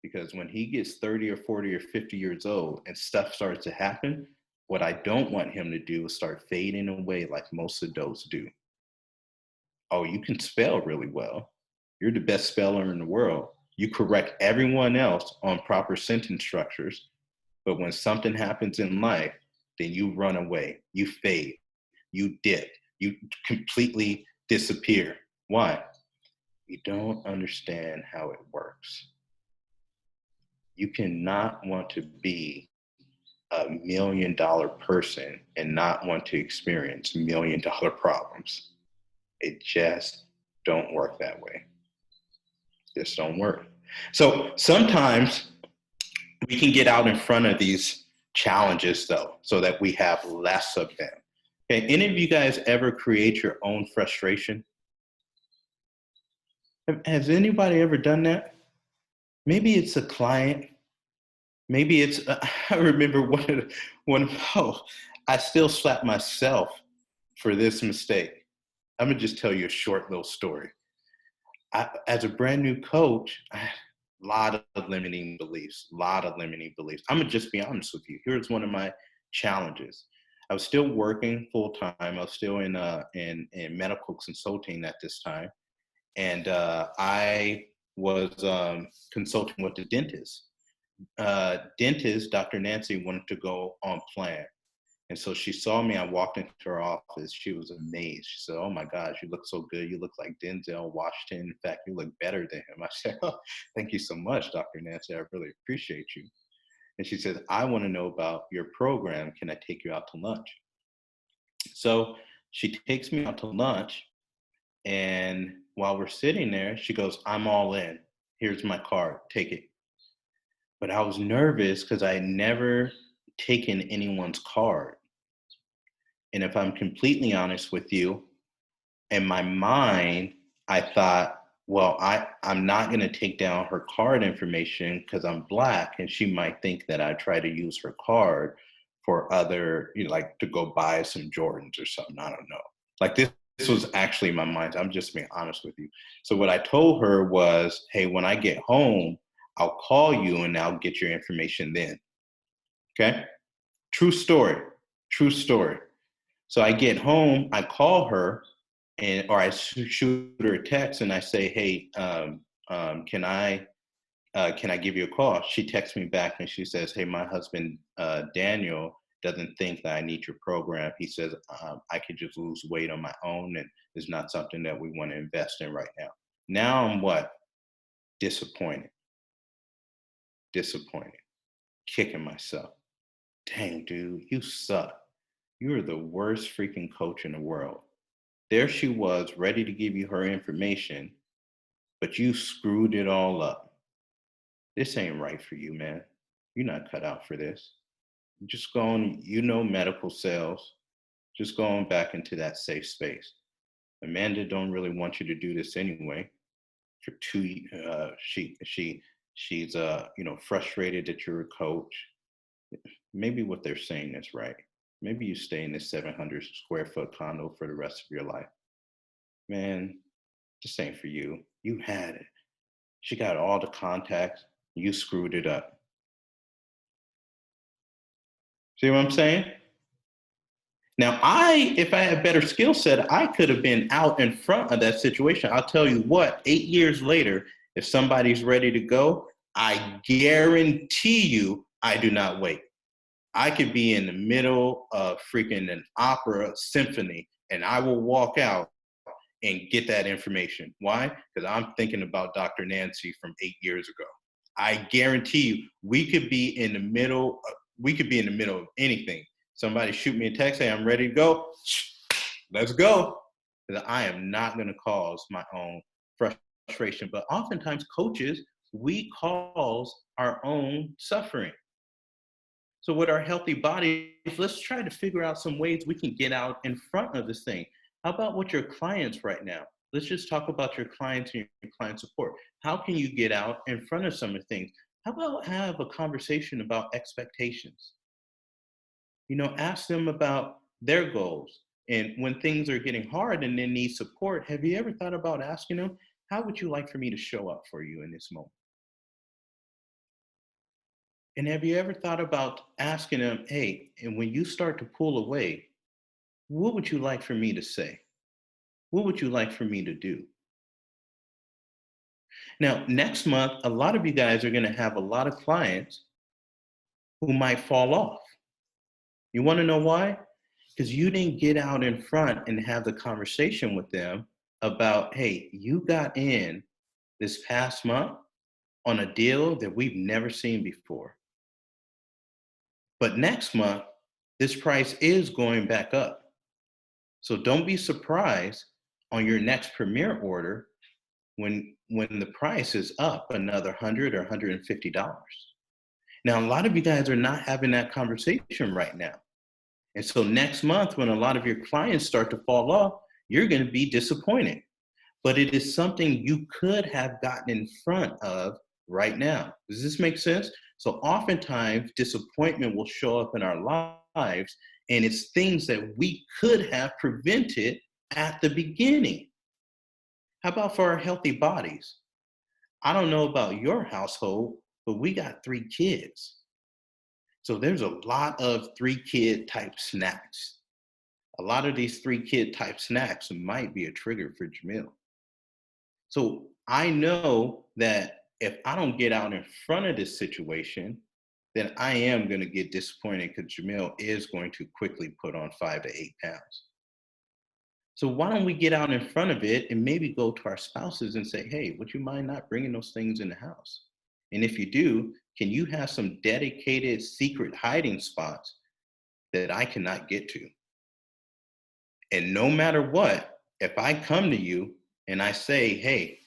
Because when he gets 30 or 40 or 50 years old and stuff starts to happen, what I don't want him to do is start fading away like most adults do. Oh, you can spell really well. You're the best speller in the world. You correct everyone else on proper sentence structures. But when something happens in life, then you run away, you fade, you dip, you completely disappear. Why? You don't understand how it works. You cannot want to be a $1 million person and not want to experience $1 million problems. It just don't work that way. Just don't work. So sometimes we can get out in front of these challenges though, so that we have less of them. Okay, any of you guys ever create your own frustration? Has anybody ever done that? Maybe it's a client. Maybe it's, I remember I still slap myself for this mistake. I'm gonna just tell you a short little story. As a brand new coach, I had a lot of limiting beliefs. I'm gonna just be honest with you. Here's one of my challenges. I was still working full time. I was still in medical consulting at this time, and I was consulting with the dentist. Dentist, Dr. Nancy, wanted to go on plan. And so she saw me, I walked into her office, she was amazed. She said, oh my gosh, you look so good. You look like Denzel Washington. In fact, you look better than him. I said, oh, thank you so much, Dr. Nancy. I really appreciate you. And she said, I want to know about your program. Can I take you out to lunch? So she takes me out to lunch. And while we're sitting there, she goes, I'm all in. Here's my card, take it. But I was nervous because I had never taken anyone's card. And if I'm completely honest with you, in my mind, I thought, well, I'm not going to take down her card information because I'm Black, and she might think that I try to use her card for other, like to go buy some Jordans or something. I don't know. Like this was actually my mind. I'm just being honest with you. So what I told her was, hey, when I get home, I'll call you and I'll get your information then. Okay? True story. True story. So I get home, I call her, or I shoot her a text and I say, hey, can I give you a call? She texts me back and she says, hey, my husband, Daniel, doesn't think that I need your program. He says, I could just lose weight on my own and it's not something that we want to invest in right now. Now I'm what? Disappointed. Kicking myself. Dang, dude, you suck. You're the worst freaking coach in the world. There she was, ready to give you her information, but you screwed it all up. This ain't right for you, man. You're not cut out for this. Just go on, medical sales. Just going back into that safe space. Amanda don't really want you to do this anyway. For she's frustrated that you're a coach. Maybe what they're saying is right. Maybe you stay in this 700 square foot condo for the rest of your life. Man, this ain't for you. You had it. She got all the contacts. You screwed it up. See what I'm saying? Now, if I had a better skill set, I could have been out in front of that situation. I'll tell you what, 8 years later, if somebody's ready to go, I guarantee you I do not wait. I could be in the middle of freaking an opera symphony and I will walk out and get that information. Why? Because I'm thinking about Dr. Nancy from 8 years ago. I guarantee you, we could be in the middle of anything. Somebody shoot me a text, say I'm ready to go. Let's go. Because I am not going to cause my own frustration. But oftentimes coaches, we cause our own suffering. So with our healthy bodies, let's try to figure out some ways we can get out in front of this thing. How about with your clients right now? Let's just talk about your clients and your client support. How can you get out in front of some of the things? How about have a conversation about expectations? Ask them about their goals. And when things are getting hard and they need support, have you ever thought about asking them, how would you like for me to show up for you in this moment? And have you ever thought about asking them, hey, and when you start to pull away, what would you like for me to say? What would you like for me to do? Now, next month, a lot of you guys are going to have a lot of clients who might fall off. You want to know why? Because you didn't get out in front and have the conversation with them about, hey, you got in this past month on a deal that we've never seen before. But next month, this price is going back up. So don't be surprised on your next Premier order when the price is up another $100 or $150. Now, a lot of you guys are not having that conversation right now. And so next month, when a lot of your clients start to fall off, you're going to be disappointed. But it is something you could have gotten in front of right now. Does this make sense? So oftentimes, disappointment will show up in our lives, and it's things that we could have prevented at the beginning. How about for our healthy bodies? I don't know about your household, but we got 3 kids. So there's a lot of 3-kid type snacks. A lot of these 3-kid type snacks might be a trigger for Jamil. So I know that if I don't get out in front of this situation, then I am going to get disappointed because Jamil is going to quickly put on 5 to 8 pounds. So why don't we get out in front of it and maybe go to our spouses and say, hey, would you mind not bringing those things in the house? And if you do, can you have some dedicated secret hiding spots that I cannot get to? And no matter what, if I come to you and I say, hey,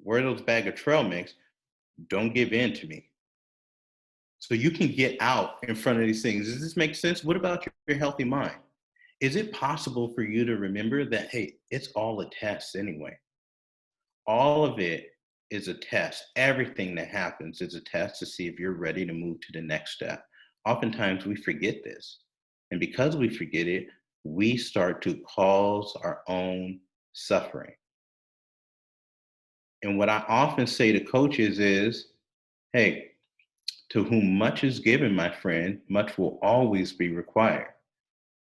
where are those bag of trail mix? Don't give in to me. So you can get out in front of these things. Does this make sense? What about your healthy mind? Is it possible for you to remember that, hey, it's all a test anyway? All of it is a test. Everything that happens is a test to see if you're ready to move to the next step. Oftentimes we forget this. And because we forget it, we start to cause our own suffering. And what I often say to coaches is, hey, to whom much is given, my friend, much will always be required.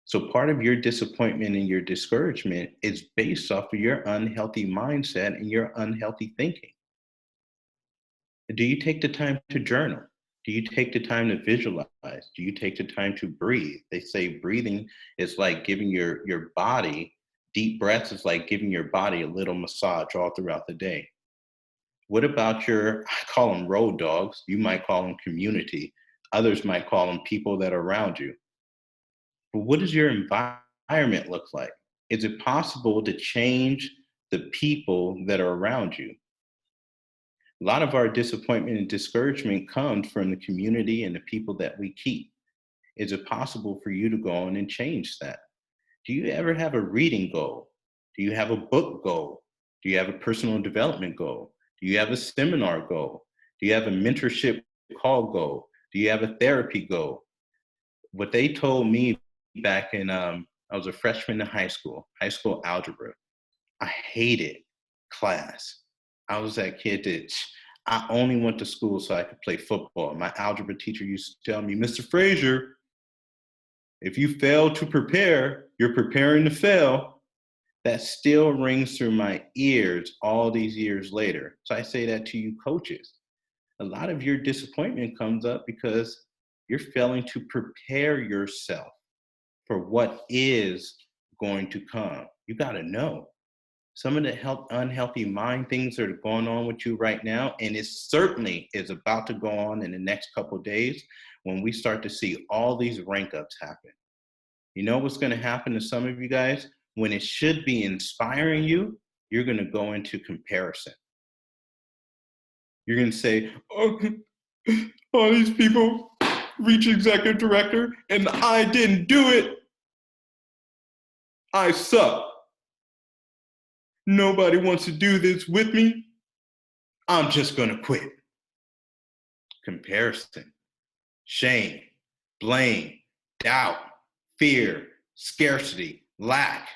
So part of your disappointment and your discouragement is based off of your unhealthy mindset and your unhealthy thinking. Do you take the time to journal? Do you take the time to visualize? Do you take the time to breathe? They say breathing is like giving your body, deep breaths is like giving your body a little massage all throughout the day. What about your, I call them road dogs, you might call them community, others might call them people that are around you. But what does your environment look like? Is it possible to change the people that are around you? A lot of our disappointment and discouragement comes from the community and the people that we keep. Is it possible for you to go on and change that? Do you ever have a reading goal? Do you have a book goal? Do you have a personal development goal? Do you have a seminar goal? Do you have a mentorship call goal? Do you have a therapy goal? What they told me back in, I was a freshman in high school algebra. I hated class. I was that kid that I only went to school so I could play football. My algebra teacher used to tell me, Mr. Frazier, if you fail to prepare, you're preparing to fail. That still rings through my ears all these years later. So I say that to you coaches. A lot of your disappointment comes up because you're failing to prepare yourself for what is going to come. You got to know some of the unhealthy mind things that are going on with you right now, and it certainly is about to go on in the next couple of days when we start to see all these rank ups happen. You know what's going to happen to some of you guys? When it should be inspiring you, you're going to go into comparison. You're going to say, oh, all these people reach executive director and I didn't do it. I suck. Nobody wants to do this with me. I'm just going to quit. Comparison, shame, blame, doubt, fear, scarcity, lack.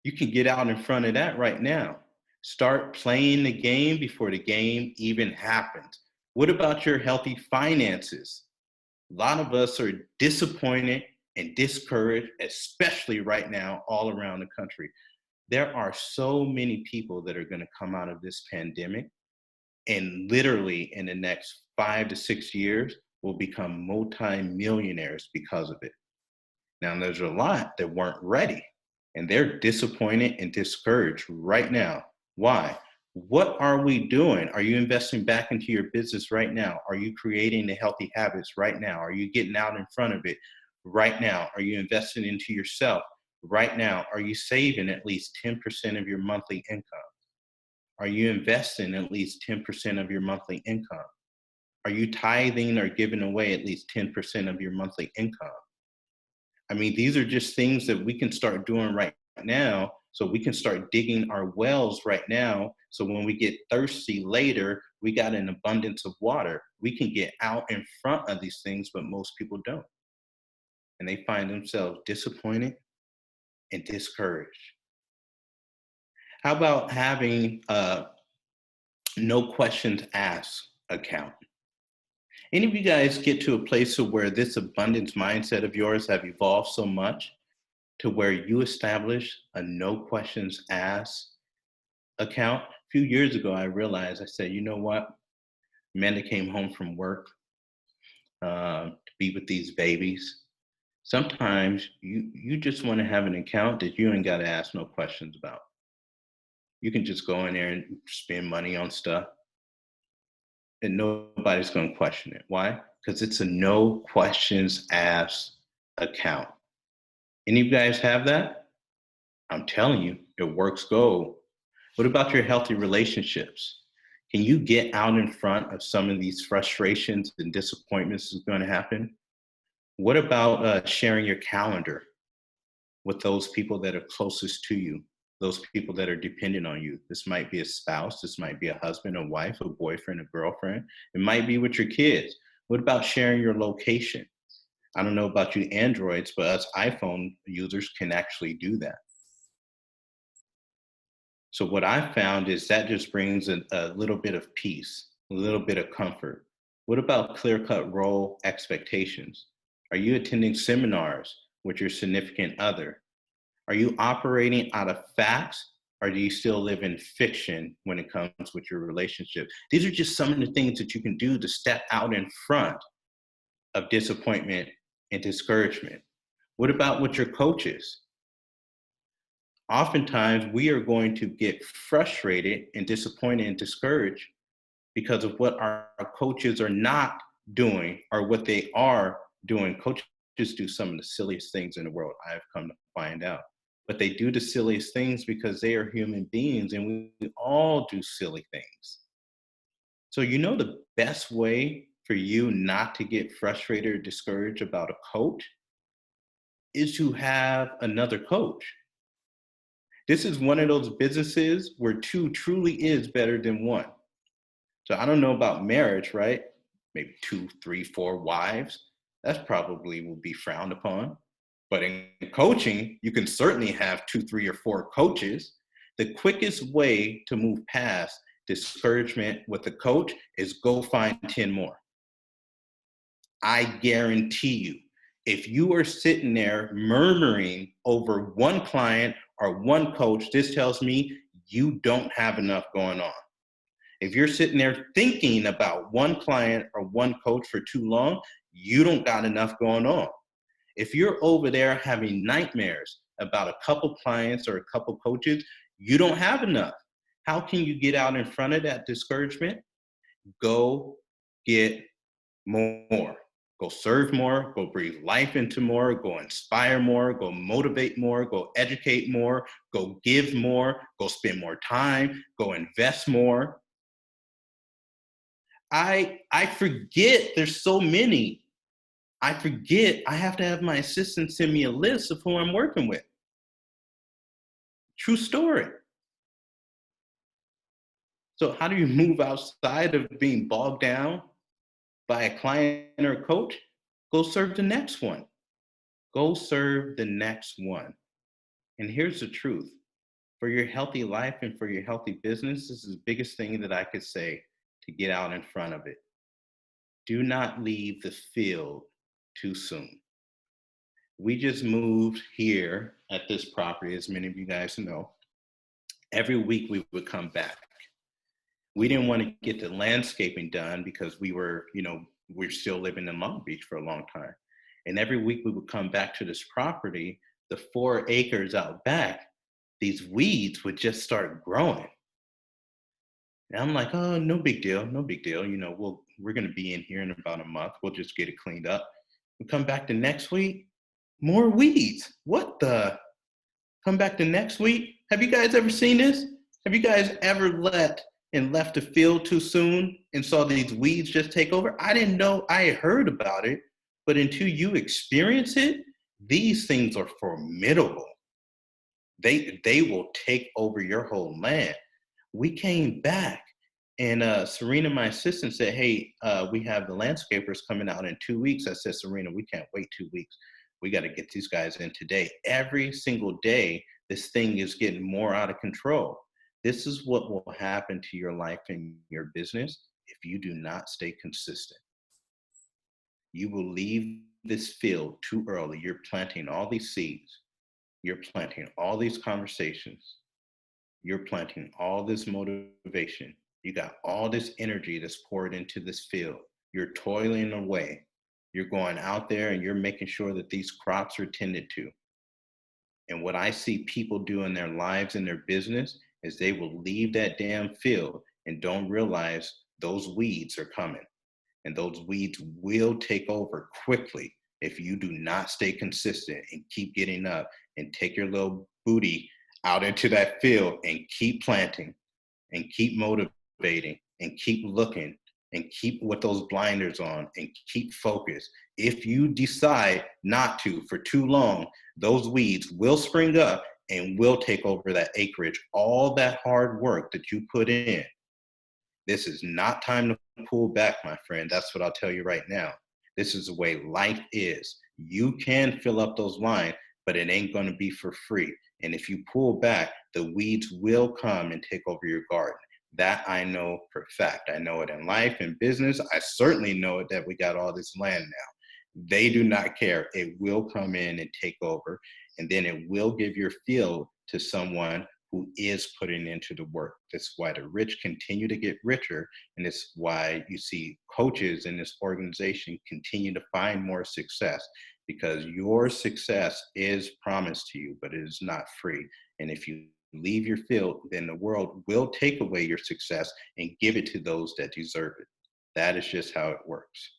You can get out in front of that right now. Start playing the game before the game even happens. What about your healthy finances? A lot of us are disappointed and discouraged, especially right now, all around the country. There are so many people that are going to come out of this pandemic and literally in the next 5 to 6 years will become multi-millionaires because of it. Now, there's a lot that weren't ready and they're disappointed and discouraged right now. Why? What are we doing? Are you investing back into your business right now? Are you creating the healthy habits right now? Are you getting out in front of it right now? Are you investing into yourself right now? Are you saving at least 10% of your monthly income? Are you investing at least 10% of your monthly income? Are you tithing or giving away at least 10% of your monthly income? I mean, these are just things that we can start doing right now. So we can start digging our wells right now. So when we get thirsty later, we got an abundance of water. We can get out in front of these things, but most people don't. And they find themselves disappointed and discouraged. How about having a no questions asked account? Any of you guys get to a place of where this abundance mindset of yours have evolved so much to where you establish a no questions asked account? A few years ago, I realized, I said, you know what? Amanda came home from work to be with these babies. Sometimes you just want to have an account that you ain't got to ask no questions about. You can just go in there and spend money on stuff and nobody's going to question it. Why? Because it's a no questions asked account. Any of you guys have that? I'm telling you, it works gold. What about your healthy relationships? Can you get out in front of some of these frustrations and disappointments that's going to happen? What about sharing your calendar with those people that are closest to you, those people that are dependent on you. This might be a spouse. This might be a husband, a wife, a boyfriend, a girlfriend. It might be with your kids. What about sharing your location? I don't know about you Androids, but us iPhone users can actually do that. So what I found is that just brings a little bit of peace, a little bit of comfort. What about clear-cut role expectations? Are you attending seminars with your significant other? Are you operating out of facts, or do you still live in fiction when it comes with your relationship? These are just some of the things that you can do to step out in front of disappointment and discouragement. What about with your coaches? Oftentimes, we are going to get frustrated and disappointed and discouraged because of what our coaches are not doing or what they are doing. Coaches do some of the silliest things in the world, I've come to find out. But they do the silliest things because they are human beings, and we all do silly things. So you know the best way for you not to get frustrated or discouraged about a coach is to have another coach. This is one of those businesses where two truly is better than one. So I don't know about marriage, right? Maybe 2, 3, 4 wives. That's probably will be frowned upon. But in coaching, you can certainly have 2, 3, or 4 coaches. The quickest way to move past discouragement with a coach is go find 10 more. I guarantee you, if you are sitting there murmuring over one client or one coach, this tells me you don't have enough going on. If you're sitting there thinking about one client or one coach for too long, you don't got enough going on. If you're over there having nightmares about a couple clients or a couple coaches, you don't have enough. How can you get out in front of that discouragement? Go get more. Go serve more, go breathe life into more, go inspire more, go motivate more, go educate more, go give more, go spend more time, go invest more. I forget there's so many. I forget I have to have my assistant send me a list of who I'm working with. True story. So how do you move outside of being bogged down by a client or a coach? Go serve the next one. Go serve the next one. And here's the truth. For your healthy life and for your healthy business, this is the biggest thing that I could say to get out in front of it. Do not leave the field too soon. We just moved here at this property, as many of you guys know. Every week we would come back. We didn't want to get the landscaping done because we're still living in Long Beach for a long time. And every week we would come back to this property, the 4 acres out back, these weeds would just start growing. And I'm like, oh, no big deal, no big deal. We're going to be in here in about a month. We'll just get it cleaned up. We come back the next week, more weeds. What the? Come back the next week. Have you guys ever seen this? Have you guys ever left the field too soon and saw these weeds just take over? I didn't know. I heard about it, but until you experience it, these things are formidable. They will take over your whole land. We came back, and Serena, my assistant, said, hey, we have the landscapers coming out in 2 weeks. I said, Serena, we can't wait 2 weeks. We got to get these guys in today. Every single day, this thing is getting more out of control. This is what will happen to your life and your business if you do not stay consistent. You will leave this field too early. You're planting all these seeds. You're planting all these conversations. You're planting all this motivation. You got all this energy that's poured into this field. You're toiling away. You're going out there and you're making sure that these crops are tended to. And what I see people do in their lives and their business is they will leave that damn field and don't realize those weeds are coming. And those weeds will take over quickly if you do not stay consistent and keep getting up and take your little booty out into that field and keep planting and keep motivating and keep looking and keep with those blinders on and keep focused. If you decide not to for too long, those weeds will spring up and we'll take over that acreage. All that hard work that you put in, this is not time to pull back, my friend. That's what I'll tell you right now. This is the way life is. You can fill up those lines, but it ain't going to be for free. And if you pull back, the weeds will come and take over your garden. That I know for a fact. I know it in life and business. I certainly know it that we got all this land now. They do not care. It will come in and take over, and then it will give your field to someone who is putting into the work. That's why the rich continue to get richer, and it's why you see coaches in this organization continue to find more success, because your success is promised to you, but it is not free. And if you leave your field, then the world will take away your success and give it to those that deserve it. That is just how it works.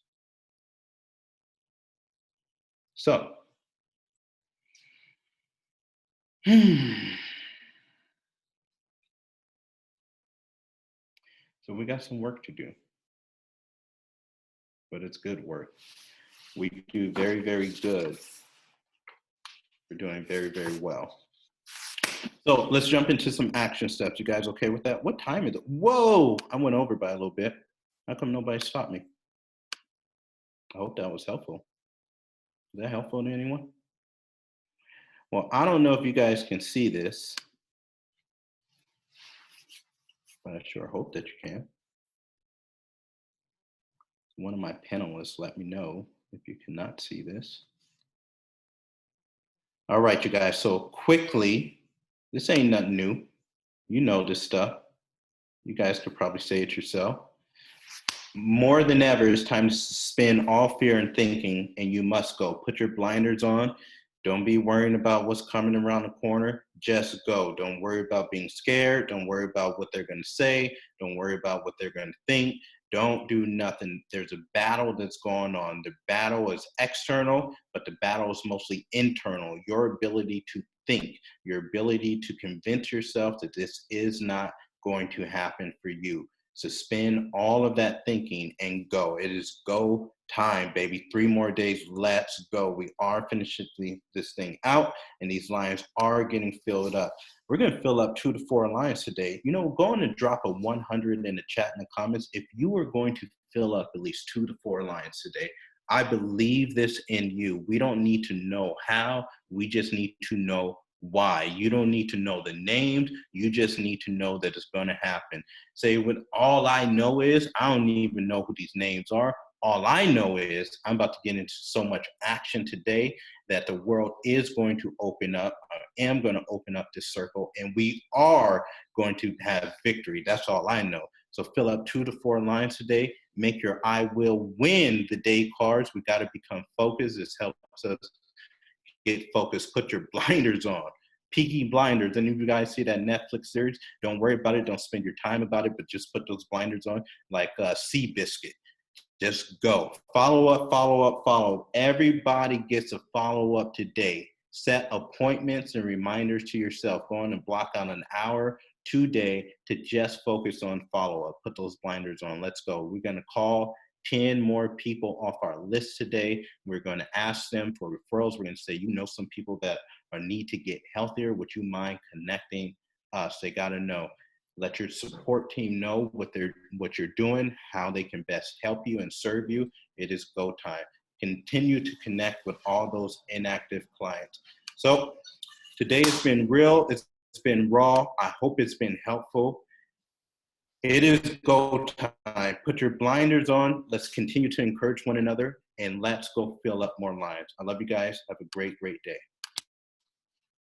So, so we got some work to do, but it's good work. We do very, very good. We're doing very, very well. So let's jump into some action steps. You guys okay with that? What time is it? Whoa, I went over by a little bit. How come nobody stopped me? I hope that was helpful. Is that helpful to anyone? Well, I don't know if you guys can see this, but I sure hope that you can. One of my panelists let me know if you cannot see this. All right, you guys, so quickly, this ain't nothing new. You know this stuff. You guys could probably say it yourself. More than ever, it's time to suspend all fear and thinking, and you must go. Put your blinders on. Don't be worrying about what's coming around the corner. Just go. Don't worry about being scared. Don't worry about what they're going to say. Don't worry about what they're going to think. Don't do nothing. There's a battle that's going on. The battle is external, but the battle is mostly internal. Your ability to think, your ability to convince yourself that this is not going to happen for you. Suspend all of that thinking and go. It is go time, baby. 3 more days. Let's go. We are finishing this thing out, and these lines are getting filled up. We're going to fill up 2 to 4 lines today. You know, go on and drop a 100 in the chat in the comments if you are going to fill up at least 2 to 4 lines today. I believe this in you. We don't need to know how. We just need to know why. You don't need to know the names. You just need to know that it's going to happen. Say, what all I know is, I don't even know who these names are. All I know is I'm about to get into so much action today that the world is going to open up. I am going to open up this circle, and we are going to have victory. That's all I know. So fill up 2 to 4 lines today. Make your I will win the day cards. We got to become focused. This helps us get focused. Put your blinders on. Peaky Blinders. Any of you guys see that Netflix series? Don't worry about it. Don't spend your time about it, but just put those blinders on like Seabiscuit. Just go. Follow up, follow up, follow. Everybody gets a follow up today. Set appointments and reminders to yourself. Go on and block out an hour today to just focus on follow up. Put those blinders on. Let's go. We're going to call 10 more people off our list today. We're going to ask them for referrals. We're going to say, you know, some people that need to get healthier. Would you mind connecting us? They got to know. Let your support team know what you're doing, how they can best help you and serve you. It is go time. Continue to connect with all those inactive clients. So today has been real. It's been raw. I hope it's been helpful. It is go time. Put your blinders on. Let's continue to encourage one another, and let's go fill up more lines. I love you guys. Have a great, great day.